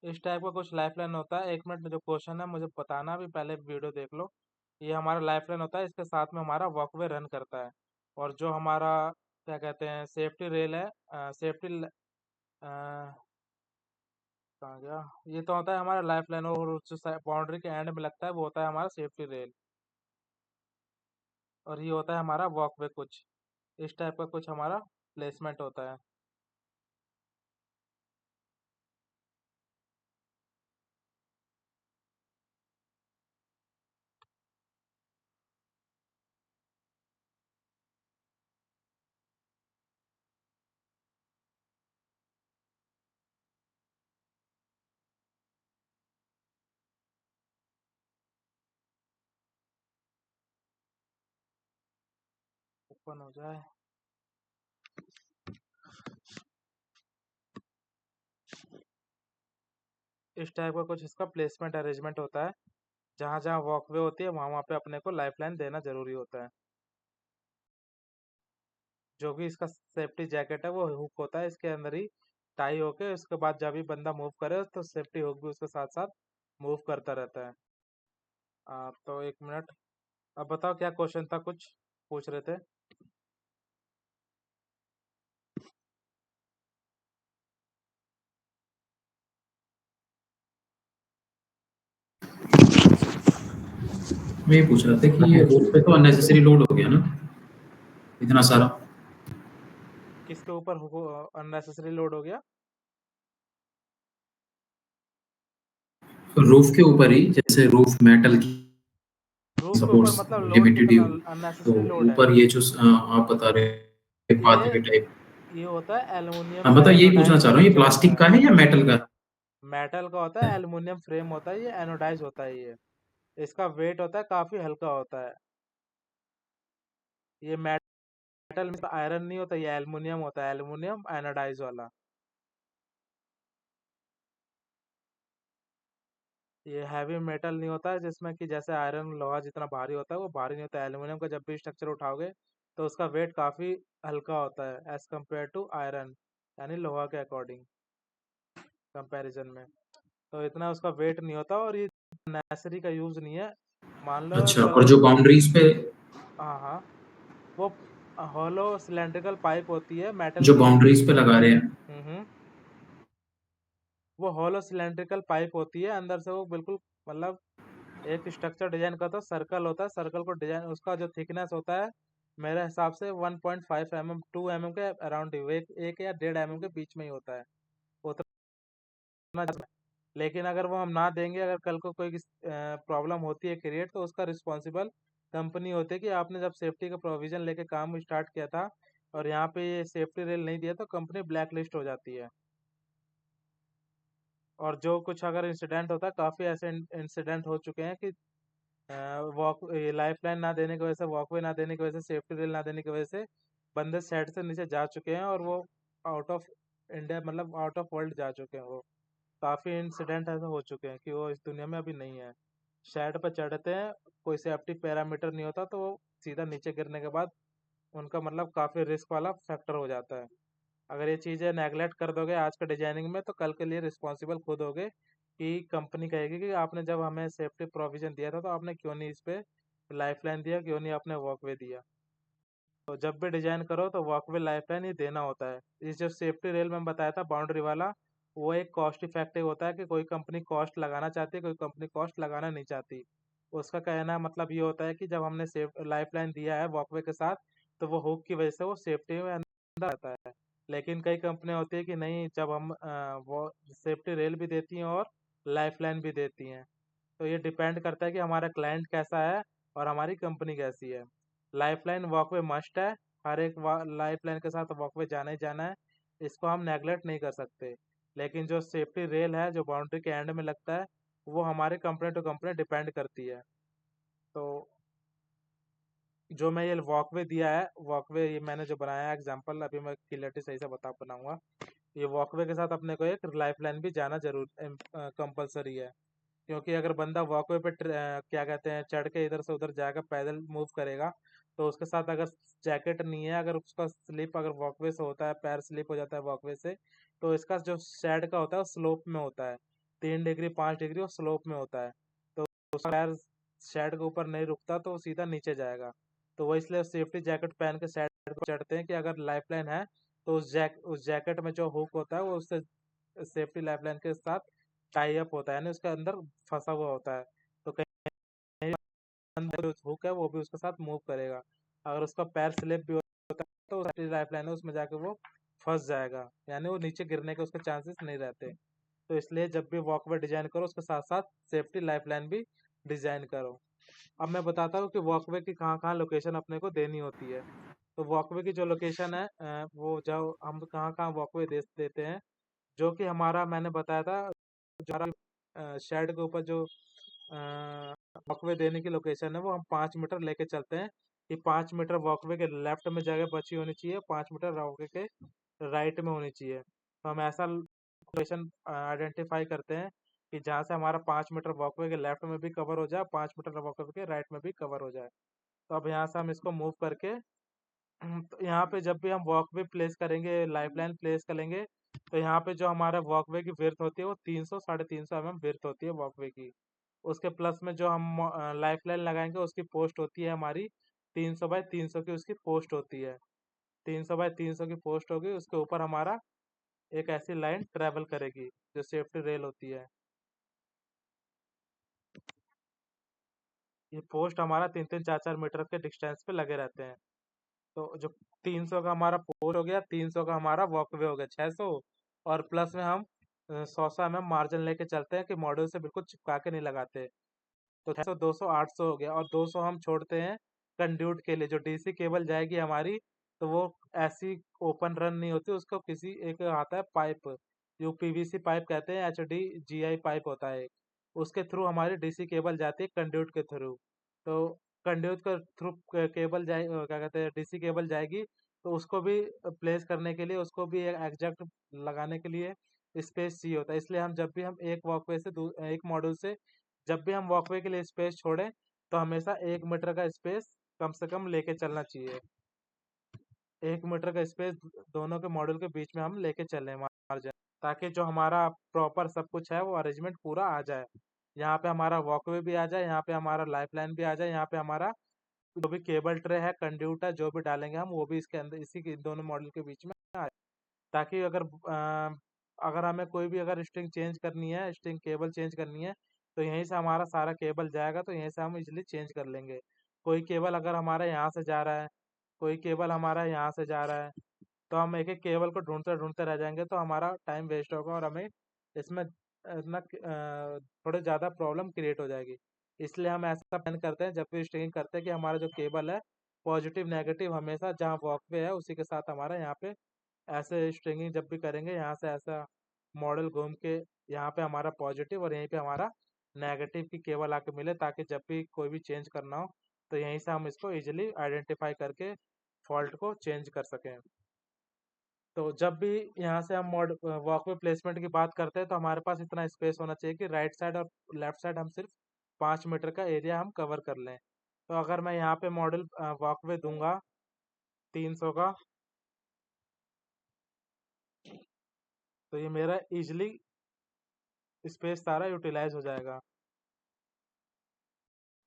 इस टाइप का कुछ लाइफ लाइन होता है। 1 मिनट में जो क्वेश्चन है मुझे बताना, भी पहले वीडियो देख लो। ये हमारा लाइफ लाइन होता है, इसके साथ में हमारा वॉकवे रन करता है। और जो हमारा क्या कहते हैं सेफ्टी रेल है, सेफ्टी कहाँ गया, ये तो होता है हमारा लाइफ लाइन, और जो बाउंड्री के एंड में लगता है वो होता है हमारा सेफ्टी रेल, और ये होता है हमारा वॉकवे। कुछ इस टाइप का कुछ हमारा प्लेसमेंट होता है। ओपन हो जाए। इस टाइप का कुछ इसका प्लेसमेंट अरेंजमेंट होता है। जहाँ जहाँ वॉकवे होती है वहाँ वहाँ पे अपने को लाइफ लाइन देना जरूरी होता है। जो भी इसका सेफ्टी जैकेट है वो हुक होता है इसके अंदर ही टाई होके, उसके बाद जब भी बंदा मूव करे तो सेफ्टी हुक भी उसके साथ साथ मूव करता रहता है। तो 1 मिनट, अब बताओ क्या क्वेश्चन था, कुछ पूछ रहे थे। मैं ये पूछ रहा था कि ये रूफ पे तो अननेसेसरी लोड हो गया ना इतना सारा। किसके ऊपर अननेसेसरी लोड हो गया? रूफ के ऊपर ही, जैसे रूफ मेटल की रूफ के ऊपर सपोर्ट्स मतलब लोड लिमिटेड ही कितना होगी, तो अननेसेसरी लोड है? ऊपर ये जो आप बता रहे हैं ये पाथवे टाइप। ये होता है एल्युमिनियम हाँ का मतलब यही पूछना एनोडाइज चाह रहा हूँ, ये स्ट्रक्चर होता प्लास्टिक है। का है या मेटल का? मेटल का होता है, एल्युमिनियम फ्रेम होता है, ये एनोडाइज होता है ये। इसका वेट होता है काफी हल्का होता है। ये मेटल में आयरन नहीं होता, ये एल्युमिनियम होता है, एल्युमिनियम एनोडाइज वाला। ये हैवी मेटल नहीं होता है जिसमें कि जैसे आयरन लोहा जितना भारी होता है वो भारी नहीं होता है। एल्युमिनियम का जब भी स्ट्रक्चर उठाओगे तो उसका वेट काफी हल्का होता है एज कम्पेयर टू आयरन, यानी लोहा के अकॉर्डिंग कंपैरिजन में। तो इतना उसका वेट नहीं होता और ये नेसेसरी का यूज नहीं है। मान लो अच्छा, और चलो, जो बाउंड्रीज पे, हाँ हाँ, वो हॉलो सिलेंड्रिकल पाइप होती है मेटल जो की। बाउंड्रीज पे लगा रहे हैं, हम्म। वो हॉलो सिलेंड्रिकल पाइप होती है, अंदर से वो बिल्कुल मतलब एक स्ट्रक्चर डिजाइन का तो सर्कल होता है, सर्कल को डिजाइन उसका जो थिकनेस होता है मेरे हिसाब से 1.5 mm 2 mm के अराउंड, एक या 1.5 mm के बीच में ही होता है उतना। लेकिन अगर वो हम ना देंगे, अगर कल को कोई प्रॉब्लम होती है क्रिएट, तो उसका रिस्पॉन्सिबल कंपनी होती है। कि आपने जब सेफ्टी का प्रोविजन लेके काम स्टार्ट किया था और यहाँ पे ये सेफ्टी रेल नहीं दिया तो कंपनी ब्लैक लिस्ट हो जाती है। और जो कुछ अगर इंसिडेंट होता है, काफ़ी ऐसे इंसिडेंट हो चुके हैं कि वॉक लाइफ लाइन ना देने की वजह से, वॉकवे ना देने की वजह से, सेफ्टी रेल ना देने की वजह से बंदे सेट से नीचे जा चुके हैं और वो आउट ऑफ इंडिया मतलब आउट ऑफ वर्ल्ड जा चुके हैं। वो काफ़ी इंसिडेंट ऐसे हो चुके हैं कि वो इस दुनिया में अभी नहीं है। शेड पर चढ़ते हैं, कोई सेफ्टी पैरामीटर नहीं होता तो वो सीधा नीचे गिरने के बाद उनका मतलब काफ़ी रिस्क वाला फैक्टर हो जाता है। अगर ये चीज़ें नेगलेक्ट कर दोगे आज के डिजाइनिंग में, तो कल के लिए रिस्पॉन्सिबल खुद होगे। कि कंपनी कहेगी कि आपने जब हमें सेफ्टी प्रोविजन दिया था तो आपने क्यों नहीं इस पे लाइफ लाइन दिया, क्यों नहीं आपने वॉकवे दिया। तो जब भी डिजाइन करो तो वॉकवे लाइफ लाइन ही देना होता है। इस जो सेफ्टी रेल में बताया था बाउंड्री वाला, वो एक कॉस्ट इफेक्टिव होता है कि कोई कंपनी कॉस्ट लगाना चाहती है, कोई कंपनी कॉस्ट लगाना नहीं चाहती। उसका कहना मतलब ये होता है कि जब हमने सेफ लाइफ लाइन दिया है वॉकवे के साथ, तो वो हुक की वजह से वो सेफ्टी में अंदर आता है। लेकिन कई कंपनियां होती है कि नहीं, जब हम वो सेफ्टी रेल भी देती हैं और लाइफ लाइन भी देती हैं। तो ये डिपेंड करता है कि हमारा क्लाइंट कैसा है और हमारी कंपनी कैसी है। लाइफलाइन वॉकवे मस्ट है, हर एक लाइफलाइन के साथ वॉकवे जाना ही जाना है, इसको हम नेगलेक्ट नहीं कर सकते। लेकिन जो सेफ्टी रेल है जो बाउंड्री के एंड में लगता है, वो हमारे कंपनी टू कंपनी डिपेंड करती है। तो जो मैं ये वॉकवे दिया है, वॉकवे ये मैंने जो बनाया है एग्जांपल, अभी मैं क्लियरिटी सही से बनाऊंगा। ये वॉकवे के साथ अपने को एक लाइफलाइन भी जाना जरूर कंपलसरी है। क्योंकि अगर बंदा वॉकवे पे क्या कहते हैं चढ़ के इधर से उधर जाकर पैदल मूव करेगा, तो उसके साथ अगर जैकेट नहीं है, अगर उसका स्लिप अगर वॉकवे से होता है, पैर स्लिप हो जाता है वॉकवे से, तो इसका जो शेड का होता है वो स्लोप में होता है, 3 डिग्री 5 डिग्री और स्लोप में होता है। तो उसका पैर शेड के ऊपर नहीं रुकता तो वो सीधा नीचे जाएगा। तो वो इसलिए सेफ्टी जैकेट पहन के शेड पर चढ़ते हैं कि अगर लाइफलाइन है तो उस जैकेट में जो हुक होता है वो उससे सेफ्टी लाइफलाइन के साथ टाई अप होता है, यानी उसके अंदर फंसा हुआ होता है। तो कहीं अंदर जो हुक है वो भी उसके साथ मूव करेगा। अगर उसका पैर स्लिप भी होता है तो सेफ्टी लाइफलाइन है उसमें जाके वो फंस जाएगा, यानी वो नीचे गिरने के उसके चांसेस नहीं रहते। तो इसलिए जब भी वॉकवे डिजाइन करो उसके साथ साथ सेफ्टी लाइफलाइन भी डिजाइन करो। अब मैं बताता हूँ कि वॉकवे की कहाँ कहाँ लोकेशन अपने को देनी होती है। तो वॉकवे की जो लोकेशन है वो जो हम कहाँ कहाँ वॉकवे देते हैं, जो कि हमारा मैंने बताया था, जो हमारा शेड के ऊपर जो वॉकवे देने की लोकेशन है वो हम 5 मीटर लेके चलते हैं। कि 5 मीटर वॉकवे के लेफ्ट में जगह बची होनी चाहिए, 5 मीटर वॉकवे के राइट में होनी चाहिए। तो हम ऐसा लोकेशन आइडेंटिफाई करते हैं कि जहाँ से हमारा 5 मीटर वॉकवे के लेफ्ट में भी कवर हो जाए, 5 मीटर वॉकवे के राइट में भी कवर हो जाए। तो अब यहाँ से हम इसको मूव करके तो यहाँ पे जब भी हम वॉकवे प्लेस करेंगे, लाइफलाइन प्लेस करेंगे, तो यहाँ पे जो हमारा वॉकवे की विड्थ होती है वो 300 350 mm विड्थ होती है वॉकवे की। उसके प्लस में जो हम लाइफलाइन लगाएंगे उसकी पोस्ट होती है हमारी 300 बाई 300 की, उसकी पोस्ट होती है। 300 बाई 300 की पोस्ट होगी, उसके ऊपर हमारा एक ऐसी लाइन ट्रेवल करेगी जो सेफ्टी रेल होती है। ये पोस्ट हमारा 3 3 4 4 मीटर के डिस्टेंस पे लगे रहते हैं। तो जो 300 का हमारा पोर्च हो गया, 300 का हमारा वॉकवे हो गया 600, और प्लस में हम 100 mm मार्जिन लेके चलते हैं कि मॉड्यूल से बिल्कुल चिपका के नहीं लगाते। तो 600 200 800 हो गया, और 200 हम छोड़ते हैं कंड्यूट के लिए। जो डीसी केबल जाएगी हमारी, तो वो ऐसी ओपन रन नहीं होती, उसको किसी एक आता है पाइप, जो पीवीसी पाइप कहते हैं, एचडी जीआई पाइप होता है, उसके थ्रू हमारी डीसी केबल जाती है कंड्यूट के थ्रू। तो कंड्यूट के थ्रू केबल जाए, क्या कहते हैं, डीसी केबल जाएगी, तो उसको भी प्लेस करने के लिए, उसको भी एग्जैक्ट लगाने के लिए स्पेस चाहिए होता है। इसलिए हम जब भी हम एक वॉकवे से एक मॉड्यूल से जब भी हम वॉकवे के लिए स्पेस छोड़ें, तो हमेशा 1 मीटर का स्पेस कम से कम लेके चलना चाहिए। 1 मीटर का स्पेस दोनों के मॉड्यूल के बीच में हम लेके चलें मार्जिन, ताकि जो हमारा प्रॉपर सब कुछ है वो अरेंजमेंट पूरा आ जाए। यहाँ पे हमारा वॉकवे भी आ जाए, यहाँ पे हमारा लाइफ लाइन भी आ जाए, यहाँ पे हमारा जो भी केबल ट्रे है, कंड्यूट है, जो भी डालेंगे हम, वो भी इसके अंदर, इसी के दोनों मॉडल के बीच में आए, ताकि अगर हमें कोई भी अगर स्ट्रिंग चेंज करनी है, स्ट्रिंग केबल चेंज करनी है, तो यहीं से हमारा सारा केबल जाएगा, तो यहीं से हम इजीली चेंज कर लेंगे। कोई केबल अगर हमारा यहाँ से जा रहा है, कोई केबल हमारा यहाँ से जा रहा है, तो हम एक एक केबल को ढूंढते ढूंढते रह जाएंगे, तो हमारा टाइम वेस्ट होगा, और हमें इसमें थोड़े ज़्यादा प्रॉब्लम क्रिएट हो जाएगी। इसलिए हम ऐसा प्लान करते हैं जब भी स्ट्रिंग करते हैं कि हमारा जो केबल है, पॉजिटिव नेगेटिव हमेशा जहाँ वॉकवे है उसी के साथ हमारा यहाँ पे ऐसे स्ट्रिंगिंग जब भी करेंगे, यहाँ से ऐसा मॉडल घूम के यहाँ पे हमारा पॉजिटिव और यहीं पे हमारा नेगेटिव की केबल आके मिले, ताकि जब भी कोई भी चेंज करना हो, तो यहीं से हम इसको इजीली आइडेंटिफाई करके फॉल्ट को चेंज कर सकें। तो जब भी यहाँ से हम वॉकवे प्लेसमेंट की बात करते हैं, तो हमारे पास इतना स्पेस होना चाहिए कि राइट साइड और लेफ्ट साइड हम सिर्फ 5 मीटर का एरिया हम कवर कर लें। तो अगर मैं यहाँ पे मॉडल वॉकवे दूंगा 300 का, तो ये मेरा इजिली स्पेस सारा यूटिलाइज हो जाएगा।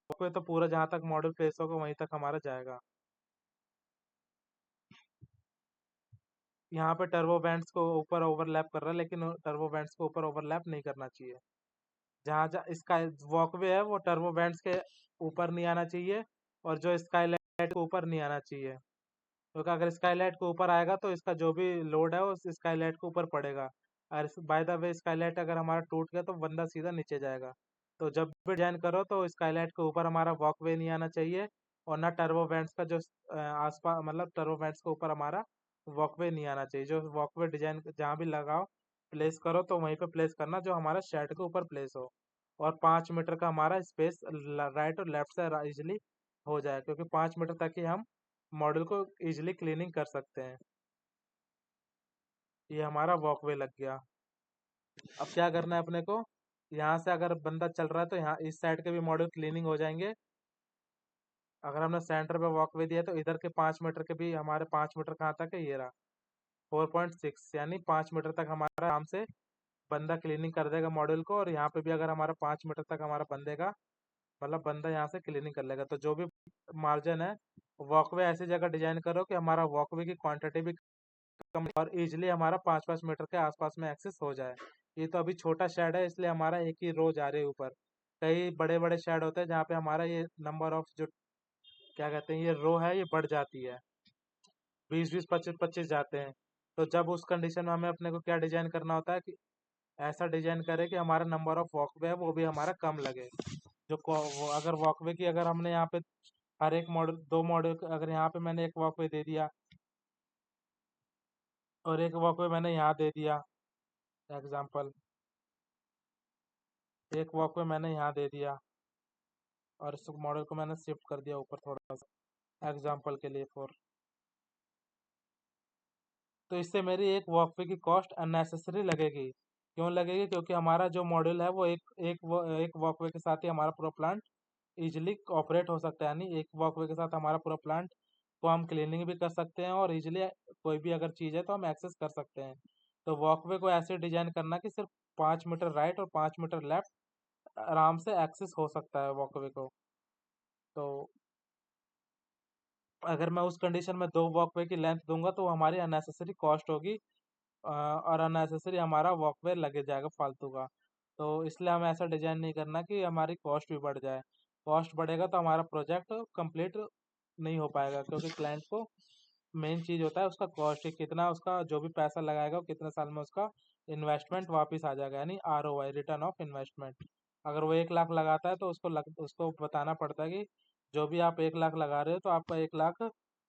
वॉकवे तो पूरा जहाँ तक मॉडल प्लेस होगा वहीं तक हमारा जाएगा। यहाँ पे टर्बो बैंड्स को ऊपर ओवरलैप कर रहा है, लेकिन टर्बो बैंड्स को ऊपर ओवरलैप नहीं करना चाहिए। जहाँ जहाँ इसका वॉकवे है वो टर्बो बैंड्स के ऊपर नहीं आना चाहिए, और जो स्काईलाइट के ऊपर नहीं आना चाहिए, क्योंकि अगर स्काईलाइट के ऊपर आएगा तो इसका जो भी लोड है वो स्काईलाइट के ऊपर पड़ेगा, और बाय द वे स्काईलाइट अगर हमारा टूट गया तो बंदा सीधा नीचे जाएगा। तो जब भी डिजाइन करो तो स्काईलाइट के ऊपर हमारा वॉकवे नहीं आना चाहिए, और ना टर्बो बैंड्स का जो आसपास, मतलब टर्बो बैंड्स के ऊपर हमारा वॉकवे नहीं आना चाहिए। जो वॉकवे डिजाइन जहाँ भी लगाओ, प्लेस करो, तो वहीं पे प्लेस करना जो हमारा शेड के ऊपर प्लेस हो, और 5 मीटर का हमारा स्पेस राइट और लेफ्ट से इजिली हो जाए, क्योंकि 5 मीटर तक ही हम मॉडल को इजिली क्लीनिंग कर सकते हैं। ये हमारा वॉकवे लग गया। अब क्या करना है अपने को, यहाँ से अगर बंदा चल रहा है तो यहाँ इस साइड के भी मॉडल क्लीनिंग हो जाएंगे। अगर हमने सेंटर पे वॉकवे दिया तो इधर के 5 मीटर के भी हमारे 5 मीटर कहाँ तक है, ये रहा 4.6, यानी 5 मीटर तक हमारा आराम से बंदा क्लीनिंग कर देगा मॉडल को। और यहाँ पे भी अगर हमारा 5 मीटर तक हमारा बंदेगा, मतलब बंदा यहाँ से क्लीनिंग कर लेगा। तो जो भी मार्जिन है, वॉकवे ऐसी जगह डिजाइन करो कि हमारा वॉकवे की क्वांटिटी भी कम और इजीली हमारा 5-5 मीटर के आसपास में एक्सेस हो जाए। ये तो अभी छोटा शेड है, इसलिए हमारा एक ही रो जा रहे ऊपर। कई बड़े बड़े शेड होते हैं जहाँ पे हमारा ये नंबर ऑफ जो क्या कहते हैं, ये रो है, ये बढ़ जाती है, 20-20 25-25 जाते हैं। तो जब उस कंडीशन में हमें अपने को क्या डिजाइन करना होता है कि ऐसा डिजाइन करे कि हमारा नंबर ऑफ वॉकवे है वो भी हमारा कम लगे। अगर वॉकवे की अगर हमने यहाँ पे हर एक मॉडल, 2 मॉडल, अगर यहाँ पे मैंने एक वॉकवे दे दिया और एक वॉकवे मैंने यहाँ दे दिया, एग्जाम्पल, एक वॉकवे मैंने यहाँ दे दिया और इस मॉडल को मैंने शिफ्ट कर दिया ऊपर थोड़ा सा, एग्जाम्पल के लिए फॉर, तो इससे मेरी एक वॉकवे की कॉस्ट अननेसेसरी लगेगी। क्यों लगेगी? क्योंकि हमारा जो मॉडल है वो एक वॉकवे के साथ ही हमारा पूरा प्लांट इजिली ऑपरेट हो सकता है, यानी एक वॉकवे के साथ हमारा पूरा प्लांट को हम क्लीनिंग भी कर सकते हैं, और इजिली कोई भी अगर चीज़ है तो हम एक्सेस कर सकते हैं। तो वॉकवे को ऐसे डिजाइन करना कि सिर्फ 5 मीटर राइट और 5 मीटर लेफ्ट आराम से एक्सेस हो सकता है वॉकवे को। तो अगर मैं उस कंडीशन में 2 वॉकवे की लेंथ दूंगा तो हमारी अननेसेसरी कॉस्ट होगी, और अननेसेसरी हमारा वॉकवे लगे जाएगा फालतू का। तो इसलिए हमें ऐसा डिजाइन नहीं करना कि हमारी कॉस्ट भी बढ़ जाए। कॉस्ट बढ़ेगा तो हमारा प्रोजेक्ट कंप्लीट नहीं हो पाएगा, क्योंकि क्लाइंट को मेन चीज़ होता है उसका कॉस्ट, कितना उसका जो भी पैसा लगाएगा वो कितने साल में उसका इन्वेस्टमेंट वापस आ जाएगा, यानी ROI, रिटर्न ऑफ इन्वेस्टमेंट। अगर वो 1 लाख लगाता है तो उसको बताना पड़ता है कि जो भी आप 1 लाख लगा रहे हो तो आपका 1 लाख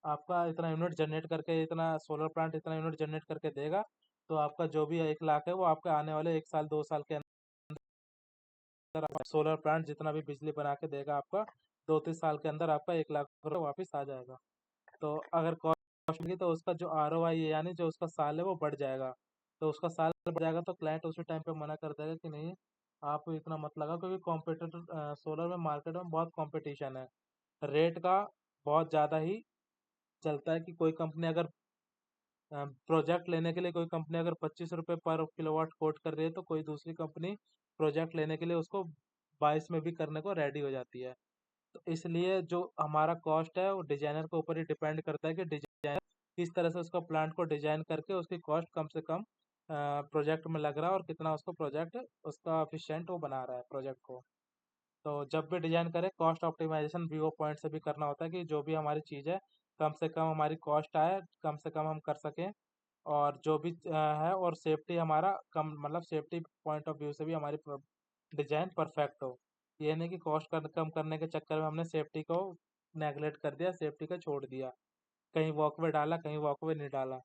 आपका इतना यूनिट जनरेट करके, इतना सोलर प्लांट इतना यूनिट जनरेट करके देगा। तो आपका जो भी 1 लाख है वो आपका आने वाले 1 साल 2 साल के अंदर सोलर प्लांट जितना भी बिजली बना के देगा आपका 2-3 साल के अंदर आपका 1 लाख रुपये वापस आ जाएगा। तो अगर कॉस्ट की तो उसका जो ROI है, यानी जो उसका साल है वो बढ़ जाएगा। तो उसका साल बढ़ जाएगा तो क्लाइंट उसी टाइम पे मना कर देगा कि नहीं आप इतना मत लगाओ, क्योंकि कॉम्पिटिटर सोलर में मार्केट में बहुत कंपटीशन है, रेट का बहुत ज़्यादा ही चलता है। कि कोई कंपनी अगर प्रोजेक्ट लेने के लिए कोई कंपनी अगर 25 रुपये पर किलोवाट कोट कर रही है तो कोई दूसरी कंपनी प्रोजेक्ट लेने के लिए उसको 22 में भी करने को रेडी हो जाती है। तो इसलिए जो हमारा कॉस्ट है वो डिजाइनर के ऊपर ही डिपेंड करता है कि डिजाइनर किस तरह से उसका प्लांट को डिजाइन करके उसकी कॉस्ट कम से कम प्रोजेक्ट में लग रहा है और कितना उसको प्रोजेक्ट उसका एफिशिएंट वो बना रहा है प्रोजेक्ट को। तो जब भी डिजाइन करें कॉस्ट ऑप्टिमाइजेशन व्यू पॉइंट से भी करना होता है कि जो भी हमारी चीज़ है कम से कम हमारी कॉस्ट आए, कम से कम हम कर सकें, और जो भी है, और सेफ्टी हमारा कम, मतलब सेफ्टी पॉइंट ऑफ व्यू से भी हमारी डिजाइन परफेक्ट हो। ये नहीं कि कॉस्ट कम करने के चक्कर में हमने सेफ्टी को नेगलेक्ट कर दिया, सेफ्टी को छोड़ दिया, कहीं वॉकवे डाला कहीं वॉकवे नहीं डाला।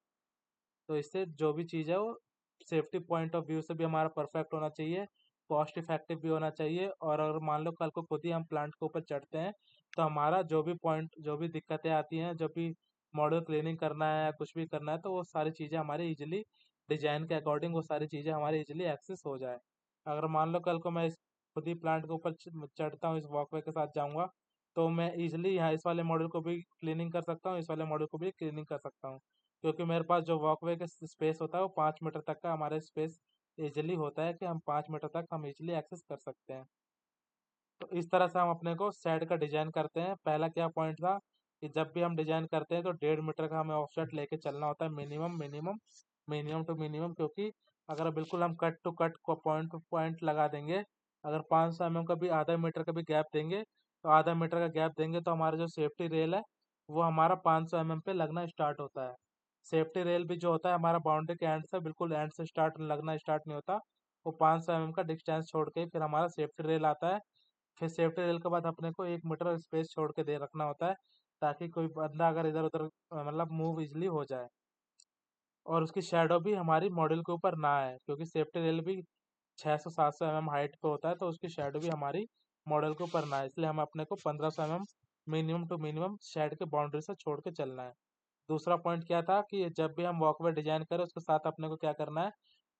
तो इससे जो भी चीज़ है वो सेफ्टी पॉइंट ऑफ व्यू से भी हमारा परफेक्ट होना चाहिए, कॉस्ट इफेक्टिव भी होना चाहिए। और अगर मान लो कल को खुद ही हम प्लांट के ऊपर चढ़ते हैं तो हमारा जो भी पॉइंट, जो भी दिक्कतें आती हैं, जब भी मॉडल क्लीनिंग करना है या कुछ भी करना है, तो वो सारी चीज़ें हमारी इजीली डिजाइन के अकॉर्डिंग वो सारी चीज़ें हमारी इजीली एक्सेस हो जाए। अगर मान लो कल को मैं खुद ही प्लांट के ऊपर चढ़ता हूँ, इस वॉकवे के साथ जाऊँगा, तो मैं इजीली यहाँ इस वाले मॉडल को भी क्लीनिंग कर सकता हूँ, इस वाले मॉडल को भी क्लीनिंग कर सकता हूँ, क्योंकि मेरे पास जो वॉकवे का स्पेस होता है वो 5 मीटर तक का हमारा स्पेस इजीली होता है कि हम 5 मीटर तक हम इजीली एक्सेस कर सकते हैं। तो इस तरह से हम अपने को शेड का डिजाइन करते हैं। पहला क्या पॉइंट था कि जब भी हम डिजाइन करते हैं तो 1.5 मीटर का हमें ऑफसेट लेके चलना होता है, minimum minimum minimum to minimum, क्योंकि अगर बिल्कुल हम कट टू कट को पॉइंट टू पॉइंट लगा देंगे, अगर 500 mm का भी आधा मीटर का भी गैप देंगे, तो आधा मीटर का गैप देंगे तो हमारा जो सेफ्टी रेल है वो हमारा 500 mm पे लगना स्टार्ट होता है। सेफ्टी रेल भी जो होता है हमारा बाउंड्री के एंड से, बिल्कुल एंड से स्टार्ट लगना स्टार्ट नहीं होता, वो 500 mm का डिस्टेंस छोड़ के फिर हमारा सेफ्टी रेल आता है। फिर सेफ्टी रेल के बाद अपने को 1 मीटर स्पेस छोड़ के दे रखना होता है, ताकि कोई बंदा अगर इधर उधर मतलब मूव इजली हो जाए, और उसकी शेडो भी हमारी मॉडल के ऊपर ना आए, क्योंकि सेफ्टी रेल भी 600-700 mm हाइट पे होता है, तो उसकी शेडो भी हमारी मॉडल के ऊपर ना आए, इसलिए हम अपने को 1500 mm minimum to minimum shade के बाउंड्री से छोड़ के चलना है। दूसरा पॉइंट क्या था कि जब भी हम वॉकवे डिजाइन करें उसके साथ अपने को क्या करना है,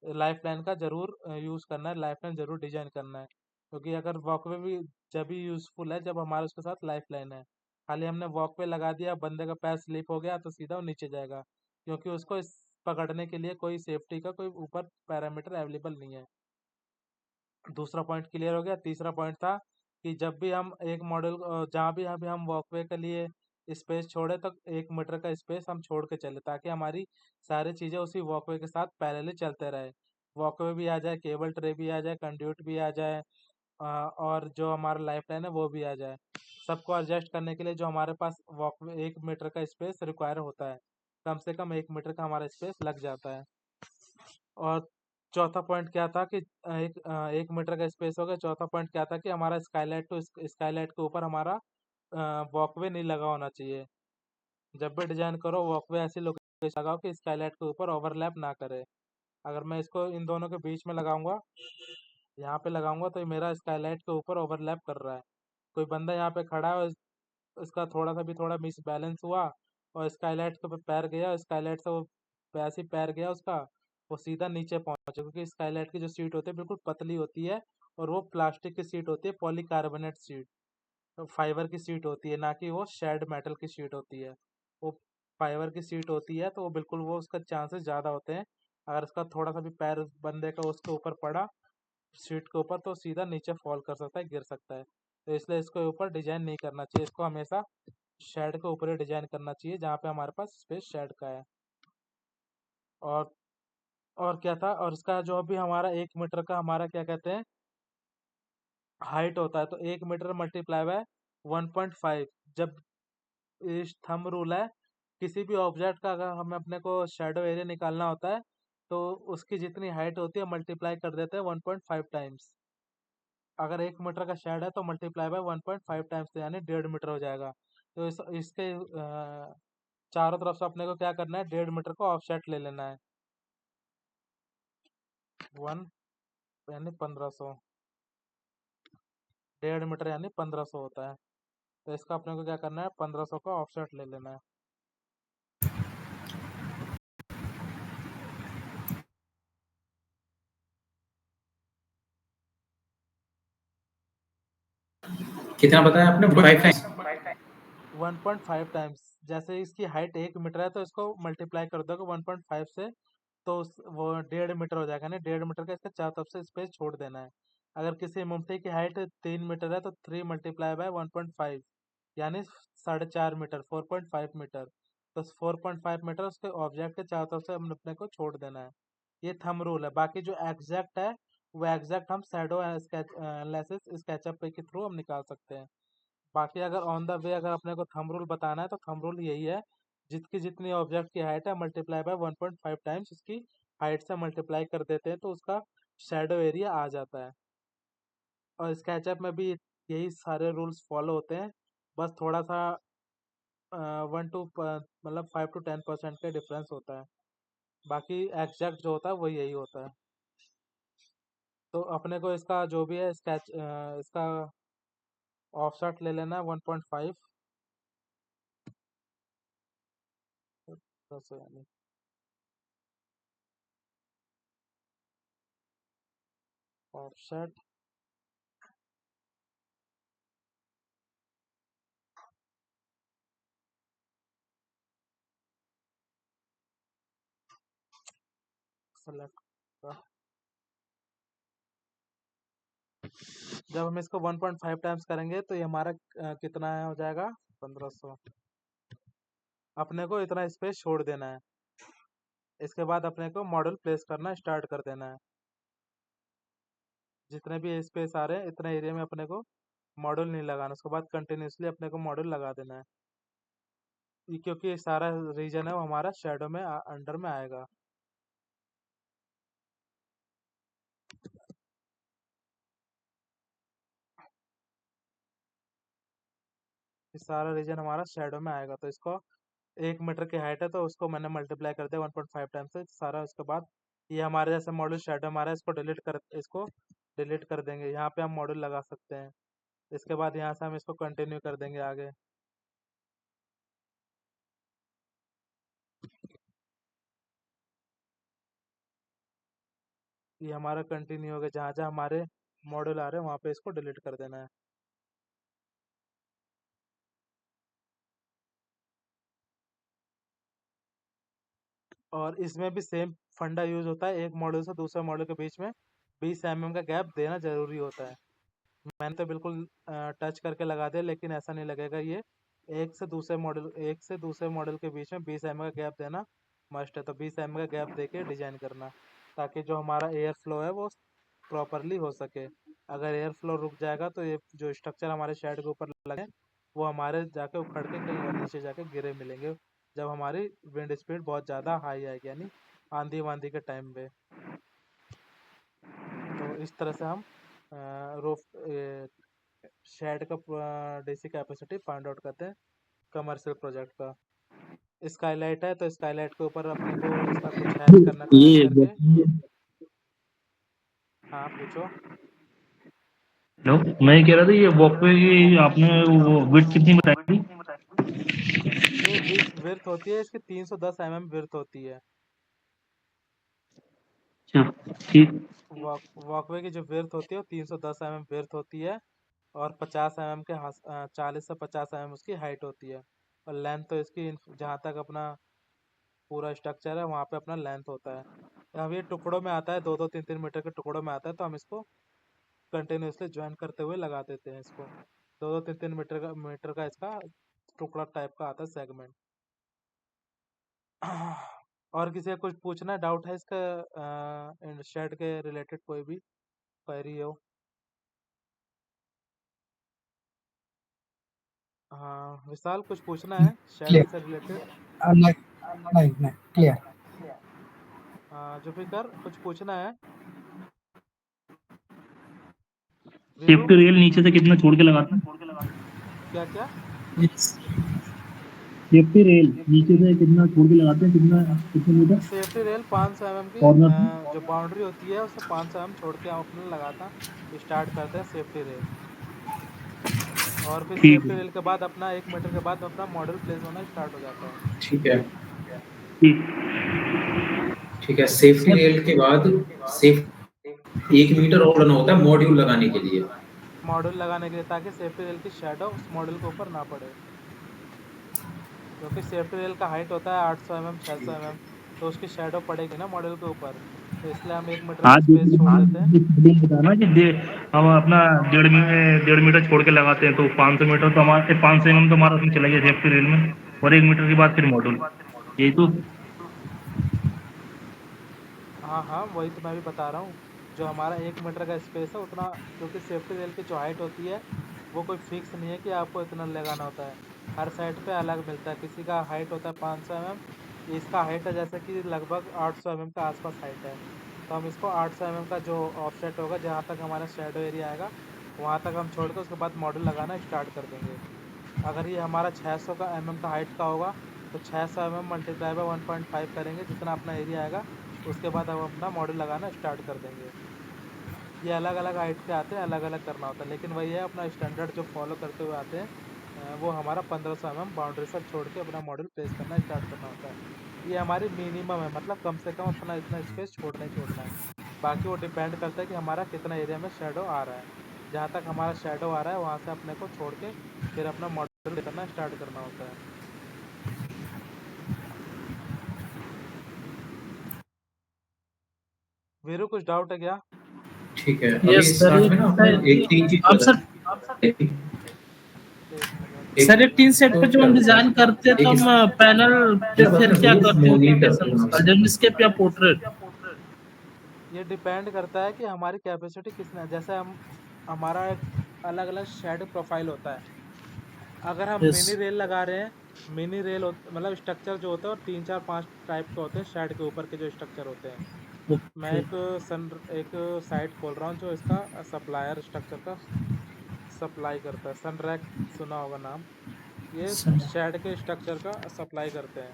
लाइफ लाइन का जरूर यूज़ करना है, लाइफ लाइन जरूर डिजाइन करना है, क्योंकि अगर वॉकवे भी जब भी यूज़फुल है जब हमारे उसके साथ लाइफ लाइन है। खाली हमने वॉकवे लगा दिया, बंदे का पैर स्लिप हो गया तो सीधा वो नीचे जाएगा, क्योंकि उसको पकड़ने के लिए कोई सेफ्टी का कोई ऊपर पैरामीटर अवेलेबल नहीं है। दूसरा पॉइंट क्लियर हो गया। तीसरा पॉइंट था कि जब भी हम एक मॉडल जहाँ भी अभी हम वॉकवे के लिए स्पेस छोड़े तो 1 मीटर का स्पेस हम छोड़ के चले, ताकि हमारी सारी चीज़ें उसी वॉकवे के साथ पैरेलली चलते रहे। वॉकवे भी आ जाए, केबल ट्रे भी आ जाए, कंड्यूट भी आ जाए, और जो हमारा लाइफ लाइन है वो भी आ जाए। सबको एडजस्ट करने के लिए जो हमारे पास वॉकवे 1 मीटर का स्पेस रिक्वायर होता है, कम से कम 1 मीटर का हमारा स्पेस लग जाता है। और चौथा पॉइंट क्या था कि 1 मीटर का स्पेस हो गया। चौथा पॉइंट क्या था कि हमारा स्काईलाइट टू स्काईलाइट के ऊपर हमारा वॉकवे नहीं लगा होना चाहिए। जब भी डिजाइन करो वॉकवे ऐसी लोकेशन लगाओ कि स्काईलाइट के ऊपर ओवरलैप ना करे। अगर मैं इसको इन दोनों के बीच में लगाऊंगा, यहाँ पे लगाऊंगा, तो ये मेरा स्काईलाइट के ऊपर ओवरलैप कर रहा है। कोई बंदा यहाँ पे खड़ा है और इसका थोड़ा सा भी थोड़ा मिस बैलेंस हुआ और स्काईलाइट के पे पैर गया, स्काईलाइट से वो वैसे ही पैर गया उसका, वो सीधा नीचे पहुंचा, क्योंकि स्काईलाइट की जो सीट होती है बिल्कुल पतली होती है, और वो प्लास्टिक की सीट होती है, पॉलीकार्बोनेट सीट, तो फाइबर की सीट होती है, ना कि वो शेड मेटल की सीट होती है। वो फाइबर की सीट होती है तो वो बिल्कुल वो उसका चांसेस ज़्यादा होते हैं, अगर उसका थोड़ा सा भी पैर बंदे का उसके ऊपर पड़ा सीट के ऊपर तो सीधा नीचे फॉल कर सकता है, गिर सकता है। तो इसलिए इसके ऊपर डिजाइन नहीं करना चाहिए, इसको हमेशा शेड के ऊपर ही डिजाइन करना चाहिए जहाँ पे हमारे पास स्पेस शेड का है। और और क्या था, और इसका जो अभी हमारा 1 मीटर का हमारा क्या कहते हैं हाइट होता है, तो 1 मीटर मल्टीप्लाई बाय 1.5, जब इस थंब रूल है, किसी भी ऑब्जेक्ट का अगर हमें अपने को शेडो एरिया निकालना होता है तो उसकी जितनी हाइट होती है मल्टीप्लाई कर देते हैं 1.5 टाइम्स। अगर 1 मीटर का शेड है तो मल्टीप्लाई बाय 1.5 टाइम्स, तो यानी 1.5 मीटर हो जाएगा। तो इसके चारों तरफ से अपने को क्या करना है, 1.5 मीटर को ऑफसेट ले लेना है। 1 यानी 1500, 1.5 मीटर यानी 1500 होता है। तो इसका अपने को क्या करना है, 1500 का ऑफसेट ले लेना है। कितना बताया आपने, 5 टाइम्स? 1.5 टाइम्स। जैसे इसकी हाइट 1 मीटर है तो इसको मल्टीप्लाई कर दोगे 1.5 से, तो वो 1.5 मीटर हो जाएगा। यानी 1.5 मीटर का इसका चारों तरफ से स्पेस छोड़ देना है। अगर किसी मूर्ति की हाइट 3 मीटर है तो 3 मल्टीप्लाई बाय 1.5 यानी 4.5 मीटर, 4.5 मीटर। तो 4.5 मीटर उसके ऑब्जेक्ट के चारों तरफ से हम अपने को छोड़ देना है। ये थंब रूल है। बाकी जो एग्जैक्ट है वो एग्जैक्ट हम शैडो स्केच एनालिसिस स्केचअप के थ्रू हम निकाल सकते हैं। बाकी अगर ऑन द वे अगर अपने को थंब रूल बताना है तो थंब रूल यही है, जितनी जितनी ऑब्जेक्ट की हाइट है मल्टीप्लाई बाय 1.5 टाइम्स उसकी हाइट से मल्टीप्लाई कर देते हैं तो उसका शेडो एरिया आ जाता है। और स्केचअप में भी यही सारे रूल्स फॉलो होते हैं, बस थोड़ा सा 5 to 10% का डिफरेंस होता है। बाकी एग्जैक्ट जो होता है वो यही होता है। तो अपने को इसका जो भी है इसका ऑफसेट ले लेना है 1.5, यानी ऑफसेट सेलेक्ट। जब हम इसको 1.5 टाइम्स करेंगे तो ये हमारा कितना हो जाएगा, 1500। अपने को इतना स्पेस छोड़ देना है। इसके बाद अपने को मॉडल प्लेस करना स्टार्ट कर देना है। जितने भी स्पेस आ रहे हैं इतने एरिया में अपने को मॉडल नहीं लगाना, उसके बाद कंटिन्यूसली अपने को मॉडल लगा देना है। क्योंकि ये सारा रीजन है वो हमारा शेडो में अंडर में आएगा। ये सारा रीजन हमारा शेडो में आएगा। तो इसको 1 मीटर की हाइट है तो उसको मैंने मल्टीप्लाई कर दिया 1.5 टाइम्स से सारा। उसके बाद ये हमारे जैसे मॉडल शेडो हमारा, इसको डिलीट कर देंगे। यहाँ पे हम मॉडल लगा सकते हैं। इसके बाद यहाँ से हम इसको कंटिन्यू कर देंगे आगे। ये हमारा कंटिन्यू हो गया, जहाँ जहाँ हमारे मॉडल आ रहे हैं वहाँ पे इसको डिलीट कर देना है। और इसमें भी सेम फंडा यूज होता है, एक मॉडल से दूसरे मॉडल के बीच में 20 mm का गैप देना जरूरी होता है। मैंने तो बिल्कुल टच करके लगा दिया, लेकिन ऐसा नहीं लगेगा। ये एक से दूसरे मॉडल के बीच में 20 mm का गैप देना मस्ट है। तो 20 mm का गैप देके डिजाइन करना, ताकि जो हमारा एयर फ्लो है वो प्रॉपरली हो सके। अगर एयर फ्लो रुक जाएगा तो ये जो स्ट्रक्चर हमारे शेड के ऊपर लगे वो हमारे जाके उखड़ के कहीं और नीचे जाके गिरे मिलेंगे, जब हमारी विंड स्पीड बहुत ज़्यादा हाई आएगी, यानी आंधी वांधी के टाइम पे। तो इस तरह से हम रूफ शेड का डीसी कैपेसिटी फाइंड आउट करते हैं कमर्शियल प्रोजेक्ट का। स्काईलाइट है तो स्काईलाइट के ऊपर अपने को इसका कुछ हैच करना है, तो हैच ये करके। हाँ पूछो। नो, मैं ये कह रहा था ये वॉकवे की आपने वो विड्थ कितनी बताई थी? ये विर्थ होती है इसकी 310 mm विर्थ होती है। अच्छा, ठीक। वॉकवे की जो विर्थ होती है वो 310 mm विर्थ होती है। और 50 mm 40 से 50 mm उसकी हाइट होती है। और लेंथ तो इसकी जहाँ तक अपना पूरा स्ट्रक्चर है वहाँ पे अपना लेंथ होता है। अब ये टुकड़ों में आता है, 2-2 3-3 मीटर के टुकड़ों में आता है, तो हम इसको कंटिन्यूसली ज्वाइन करते हुए लगा देते हैं। इसको 2-2 3-3 मीटर का इसका टुकड़ा टाइप का आता है सेगमेंट। और किसी का कुछ पूछना है, डाउट है इसका शेड के रिलेटेड, कोई भी क्वेरी हो? हाँ विशाल, कुछ पूछना है शैडो क्लियर से रिलेटेड? नहीं नहीं नहीं क्लियर जुपिटर, कुछ पूछना है? वीरू, सेफ्टी रेल नीचे से कितना छोड़ के लगाते हैं? क्या क्या? सेफ्टी रेल नीचे से कितना छोड़ के लगाते हैं, कितने मीटर सेफ्टी रेल 500 mm की कॉर्नर से? जो बाउंड्री होती है उससे 500 mm छोड़ के हम अपना लगाता स्टार्ट करते हैं सेफ्टी रेल। और फिर ठीक सेफ्टी है, रेल के बाद अपना 1 मीटर के बाद अपना मॉडल प्लेस होना स्टार्ट हो जाता है। ठीक है, ठीक। ठीक है। सेफ्टी सर रेल के बाद सेफ 1 मीटर और रन होता है मॉड्यूल लगाने के लिए। मॉडल लगाने के लिए, ताकि सेफ्टी रेल की शेडो उस मॉडल के ऊपर ना पड़े, क्योंकि सेफ्टी रेल का हाइट होता है 800 mm 600 mm, तो उसकी शेडो पड़ेगी ना मॉडल के ऊपर, तो इसलिए हम 1 मीटर का आज स्पेस छोड़ देते हैं। बताना कि हम अपना 1.5 मीटर छोड़ के लगाते हैं, तो 500 मीटर तो हमारे 500 mm तो हमारा उसमें चला गया सेफ्टी रेल में, और 1 मीटर के बाद फिर मॉड्यूल, यही तो। हाँ हाँ, वही तो मैं भी बता रहा हूँ। जो हमारा 1 मीटर का स्पेस है उतना, क्योंकि सेफ्टी रेल की जो हाइट होती है वो कोई फिक्स नहीं है कि आपको इतना लगाना होता है, हर साइड पे अलग मिलता है। किसी का हाइट होता है 500 mm, इसका हाइट है जैसे कि लगभग 800 mm का आसपास हाइट है, तो हम इसको 800 mm का जो ऑफसेट होगा जहाँ तक हमारा शेडो एरिया आएगा वहाँ तक हम छोड़ के उसके बाद मॉडल लगाना स्टार्ट कर देंगे। अगर ये हमारा 600 का mm का हाइट का होगा तो 600 mm मल्टीप्लाई बाय 1.5 करेंगे, जितना अपना एरिया आएगा उसके बाद हम अपना मॉडल लगाना स्टार्ट कर देंगे। ये अलग अलग हाइट के आते हैं, अलग अलग करना होता है, लेकिन वही है अपना स्टैंडर्ड जो फॉलो करते हुए आते हैं, वो हमारा 1500 mm बाउंड्री से छोड़ के अपना मॉडल प्लेस करना स्टार्ट करना होता है। ये हमारी मिनिमम है, मतलब कम से कम अपना इतना स्पेस छोड़ना ही छोड़ना है। बाकी वो डिपेंड करता है कि हमारा कितना एरिया में शेडो आ रहा है। जहाँ तक हमारा शेडो आ रहा है वहाँ से अपने को छोड़ के फिर अपना मॉडल करना स्टार्ट करना होता है। वीरू, कुछ डाउट है क्या? ठीक है, अभी यस सर, स्टार्ट में ना आपने एक 3 चीज अब सर बताई। एक मिनट। सर ये टीन सेट पे जो हम डिजाइन करते हैं तो एक हम पैनल पे मतलब फिर अपने क्या रूफ करते हैं मॉनिटर ओरिएंटेशन उसका, लैंडस्केप या पोर्ट्रेट? ये डिपेंड करता है कि हमारी कैपेसिटी कितना है। जैसे हम हमारा एक अलग अलग शेड प्रोफाइल होता है। अगर हम यस मिनी रेल लगा रहे हैं, मिनी रेल मतलब स्ट्रक्चर जो होता है और 3 4 5 टाइप के होते हैं शेड के ऊपर के जो स्ट्रक्चर होते हैं। मैं ओके एक साइट खोल रहा हूँ जो इसका सप्लायर स्ट्रक्चर का सप्लाई करता है। सनरैक सुना होगा नाम, ये सर शेड के स्ट्रक्चर का सप्लाई करते हैं,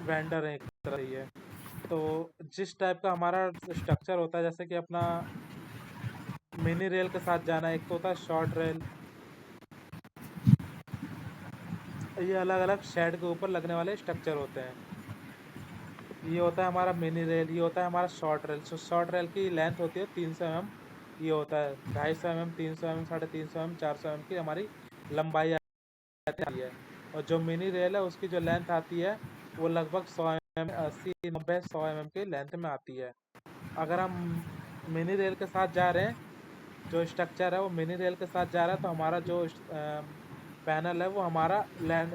वेंडर है एक तरह से ये। तो जिस टाइप का हमारा स्ट्रक्चर होता है, जैसे कि अपना मिनी रेल के साथ जाना, एक तो होता है शॉर्ट रेल, ये अलग अलग शेड के ऊपर लगने वाले स्ट्रक्चर होते हैं। ये होता है हमारा मिनी रेल, ये होता है हमारा शॉर्ट रेल। तो शॉर्ट रेल की लेंथ होती है 300 mm, ये होता है 250 mm 300 mm 350 mm 400 mm की हमारी लंबाई आती है। और जो मिनी रेल है उसकी जो लेंथ आती है वो लगभग 100 mm 80 90 100 mm की लेंथ में आती है। अगर हम मिनी रेल के साथ जा रहे हैं, जो स्ट्रक्चर है वो मिनी रेल के साथ जा रहा है, तो हमारा जो पैनल है वो हमारा लैंड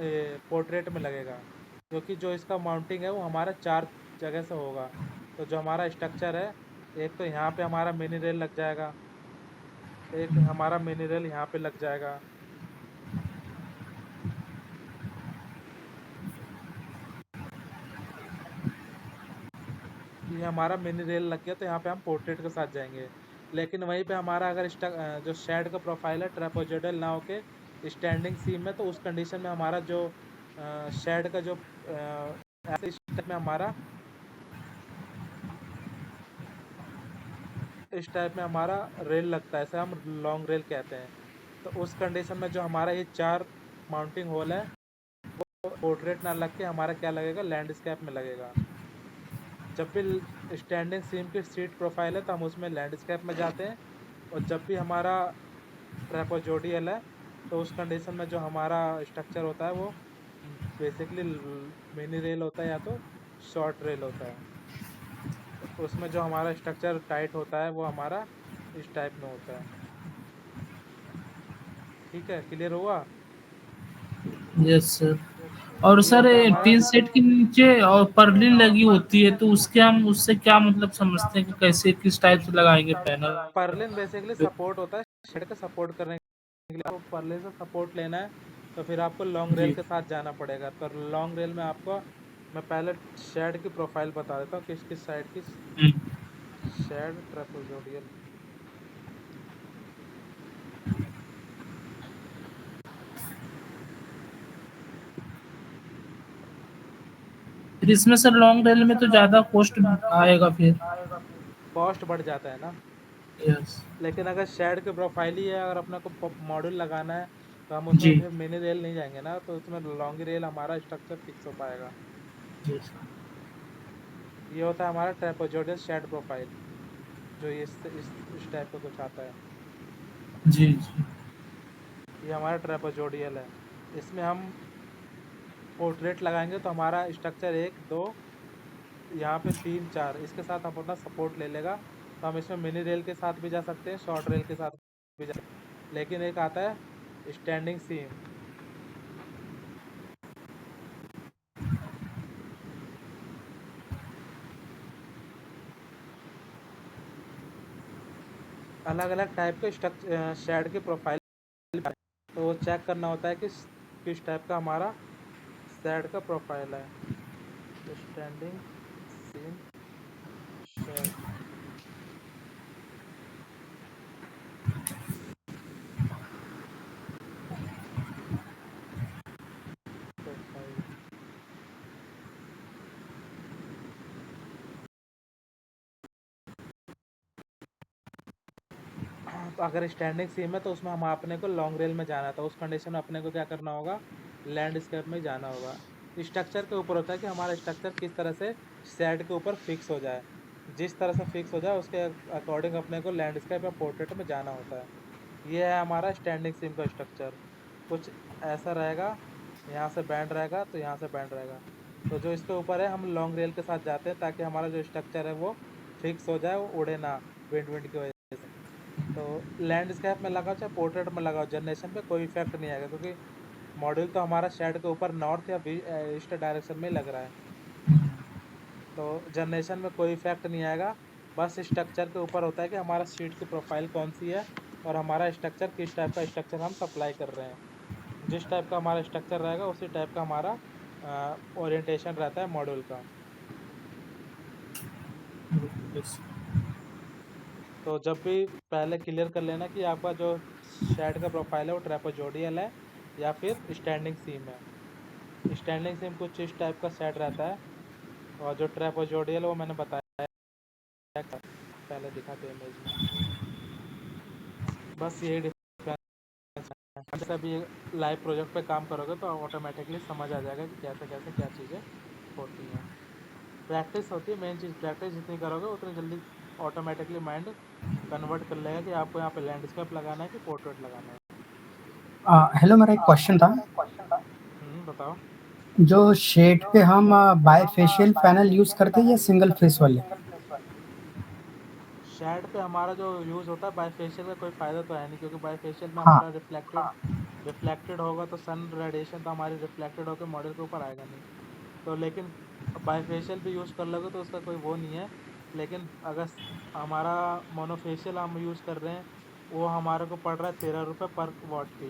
पोर्ट्रेट में लगेगा, क्योंकि जो इसका माउंटिंग है वो हमारा 4 जगह से होगा। तो जो हमारा स्ट्रक्चर है, एक तो यहाँ पे हमारा मिनी रेल लग जाएगा, एक हमारा मिनी रेल यहाँ पे लग जाएगा, ये हमारा मिनी रेल लग गया, तो यहाँ पे हम पोर्ट्रेट के साथ जाएंगे। लेकिन वहीं पे हमारा अगर जो शेड का प्रोफाइल है ट्रेपोजोइडल ना होके स्टैंडिंग सीम में, तो उस कंडीशन में हमारा जो शेड का जो ऐसे स्टेप में हमारा इस टाइप में हमारा रेल लगता है, इसे हम लॉन्ग रेल कहते हैं। तो उस कंडीशन में जो हमारा ये 4 माउंटिंग होल है वो पोर्ट्रेट ना लग के हमारा क्या लगेगा, लैंडस्केप में लगेगा। जब भी स्टैंडिंग सीम की सीट प्रोफाइल है तो हम उसमें लैंडस्केप में जाते हैं, और जब भी हमारा ट्रेपोजोडियल है तो उस कंडीशन में जो हमारा स्ट्रक्चर होता है वो बेसिकली मिनी रेल होता है या तो शॉर्ट रेल होता है। तो उसमें जो हमारा स्ट्रक्चर टाइट होता है वो हमारा इस टाइप में होता है। ठीक है, क्लियर हुआ? Yes sir. और ये सर होता है टीन हमारा सेट के नीचे और पर्लिन लगी होती है, तो उसके हम उससे क्या मतलब समझते हैं कि कैसे किस टाइप से लगाएंगे पैनल? पर्लिन बेसिकली सपोर्ट होता है शेड का सपोर्ट करने के लिए आपको परले से सपोर्ट लेना है तो फिर आपको लॉन्ग रेल जी के साथ जाना पड़ेगा। तो लॉन्ग रेल में आपको मैं पहले शेड की प्रोफाइल बता देता हूँ किस किस साइड की शेड ट्रेपेजोइडल। फिर इसमें सर लॉन्ग रेल में तो ज़्यादा कॉस्ट आएगा फिर। कॉस्ट बढ़ जाता है ना, यस लेकिन अगर शेड की प्रोफाइल ही है, अगर अपने को मॉड्यूल लगाना है तो हम उसमें जी फिर मिनी रेल नहीं जाएंगे ना, तो उसमें लॉन्ग रेल हमारा स्ट्रक्चर फिक्स हो पाएगा। जी सर ये होता है हमारा ट्रेपेजोइडल शेड प्रोफाइल, जो इस टाइप का कुछ आता है। जी जी ये हमारा ट्रेपेजोइडल है। इसमें हम पोर्ट्रेट लगाएंगे तो हमारा स्ट्रक्चर 1 2 यहाँ पे 3 4 इसके साथ हम अपना सपोर्ट ले लेगा। तो हम इसमें मिनी रेल के साथ भी जा सकते हैं, शॉर्ट रेल के साथ भी जा सकते हैं। लेकिन एक आता है स्टैंडिंग सीम। अलग अलग टाइप के स्ट्रक्चर शेड की प्रोफाइल, तो वो चेक करना होता है कि किस टाइप का हमारा शेड का प्रोफाइल है। स्टैंडिंग सीम शेड प्रोफाइल। तो अगर स्टैंडिंग सीम है तो उसमें हम अपने को लॉन्ग रेल में जाना था, उस कंडीशन में अपने को क्या करना होगा, लैंडस्केप में जाना होगा। स्ट्रक्चर के ऊपर होता है कि हमारा स्ट्रक्चर किस तरह से शेड के ऊपर फिक्स हो जाए। जिस तरह से फिक्स हो जाए उसके अकॉर्डिंग अपने को लैंडस्केप या पोर्ट्रेट में जाना होता है। ये है हमारा स्टैंडिंग सीम का स्ट्रक्चर। कुछ ऐसा रहेगा, यहाँ से बैंड रहेगा तो यहाँ से बैंड रहेगा। तो जो इसके ऊपर है हम लॉन्ग रेल के साथ जाते हैं ताकि हमारा जो स्ट्रक्चर है वो फिक्स हो जाए, वो उड़े ना विंड की वजह से। तो लैंडस्केप में लगाओ चाहे पोर्ट्रेट में लगाओ, जनरेशन पे कोई इफेक्ट नहीं आएगा, क्योंकि मॉड्यूल तो हमारा शेड के ऊपर नॉर्थ या ईस्ट डायरेक्शन में लग रहा है। तो जनरेशन में कोई इफेक्ट नहीं आएगा। बस स्ट्रक्चर के ऊपर होता है कि हमारा शीट की प्रोफाइल कौन सी है और हमारा स्ट्रक्चर किस टाइप का स्ट्रक्चर हम सप्लाई कर रहे हैं। जिस टाइप का हमारा स्ट्रक्चर रहेगा उसी टाइप का हमारा ओरिएंटेशन रहता है मॉड्यूल का। यस तो जब भी पहले क्लियर कर लेना कि आपका जो शेड का प्रोफाइल है वो ट्रेपेजोइडल है या फिर स्टैंडिंग सीम है। स्टैंडिंग सीम कुछ इस टाइप का सेट रहता है, और जो ट्रेपेजोइडल वो मैंने बताया पहले दिखा था इमेज में। बस यही डिफरेंस है। जैसे अभी लाइव प्रोजेक्ट पे काम करोगे तो ऑटोमेटिकली समझ आ जाएगा कि कैसे कैसे क्या चीज़ें होती हैं। प्रैक्टिस होती है मेन चीज़, प्रैक्टिस जितनी करोगे उतनी जल्दी ऑटोमेटिकली माइंड कन्वर्ट कर लेगा कि आपको यहाँ पे लैंडस्केप लगाना है कि पोर्ट्रेट लगाना है। हेलो, मेरा एक क्वेश्चन था। बताओ। जो शेड पे हम बायफेशियल पैनल यूज करते हैं या सिंगल फेस वाले? शेड पे हमारा जो यूज़ होता है बाईफेशियल का कोई फ़ायदा तो है नहीं, क्योंकि बाईफेशियल में हाँ। हमारा रिफ्लेक्टेड होगा तो सन रेडिएशन तो हमारी रिफ्लेक्टेड होकर मॉडल के ऊपर आएगा नहीं। तो लेकिन बाईफेशियल भी यूज़ कर लोगे तो उसका कोई वो नहीं है। लेकिन अगर हमारा मोनोफेशियल हम यूज़ कर रहे हैं, वो हमारे को पड़ रहा है 13 रुपये पर वॉट पी।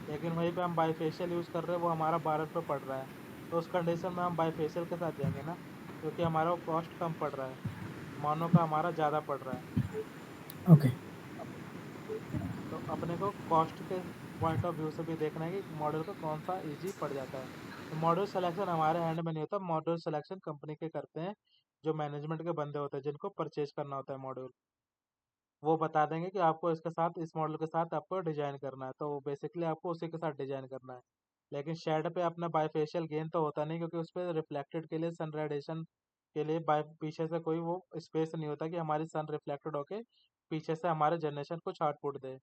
लेकिन वहीं पे हम बाईफेशियल यूज़ कर रहे हैं, वो हमारा 12 रुपये पड़ रहा है। तो उस कंडीशन में हम बाईफेशियल के साथ जाएंगे ना, क्योंकि हमारा वो कॉस्ट कम पड़ रहा है, मोनो का हमारा ज़्यादा पड़ रहा है। ओके। तो अपने को कॉस्ट के पॉइंट ऑफ व्यू से भी देखना है कि मॉडल का कौन सा इजी पड़ जाता है। तो मॉडल सिलेक्शन हमारे हैंड में नहीं होता, मॉडल सिलेक्शन कंपनी के करते हैं, जो मैनेजमेंट के बंदे होते हैं जिनको परचेज करना होता है मॉडल। वो बता देंगे कि आपको इसके साथ, इस मॉडल के साथ आपको डिजाइन करना है, तो बेसिकली आपको उसी के साथ डिजाइन करना है। लेकिन शेड पे अपना बाईफेशियल गेन तो होता नहीं, क्योंकि उस पर रिफ्लेक्टेड के लिए सन रेडिएशन के लिए बाय पीछे से कोई वो स्पेस नहीं होता कि हमारी सन रिफ्लेक्टेड होके पीछे से हमारे जनरेशन कुछ आउटपुट दे।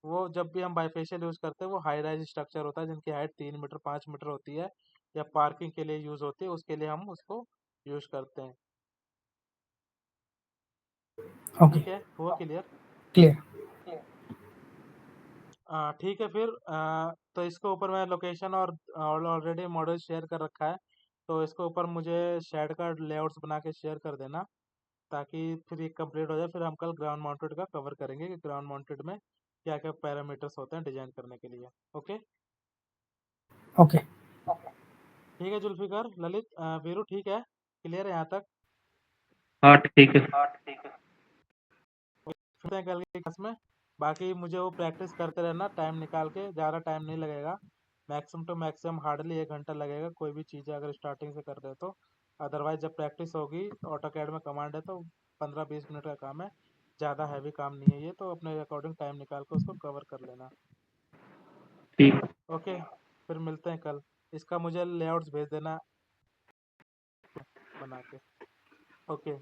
वो जब भी हम बाईफेशियल यूज़ करते हैं वो हाई राइज स्ट्रक्चर होता है जिनकी हाइट 3 मीटर 5 मीटर होती है, या पार्किंग के लिए यूज़ होती है, उसके लिए हम उसको यूज़ करते हैं। ओके, ठीक है, हुआ क्लियर? क्लियर। ठीक है फिर तो इसके ऊपर मैं लोकेशन और ऑलरेडी मॉडल शेयर कर रखा है, तो इसके ऊपर मुझे शेड का लेआउट्स बना के शेयर कर देना, ताकि फिर ये कंप्लीट हो जाए। फिर हम कल ग्राउंड माउंटेड का कवर करेंगे कि ग्राउंड माउंटेड में क्या क्या पैरामीटर्स होते हैं डिजाइन करने के लिए। ओके ओके ठीक है जुल्फिकार, ललित, वीरू ठीक है, क्लियर है यहाँ तक? हाँ ठीक है। फिर हैं कल की क्लास में। बाकी मुझे वो प्रैक्टिस करते रहना टाइम निकाल के, ज़्यादा टाइम नहीं लगेगा, मैक्सिमम टू मैक्सिमम हार्डली 1 घंटा लगेगा कोई भी चीज़ें अगर स्टार्टिंग से कर रहे तो। अदरवाइज जब प्रैक्टिस होगी, ऑटोकैड में कमांड है तो 15-20 मिनट का काम है, ज़्यादा हैवी काम नहीं है ये, तो अपने अकॉर्डिंग टाइम निकाल के उसको कवर कर लेना। ठीक। ओके फिर मिलते हैं कल। इसका मुझे लेआउट्स भेज देना बना के। ओके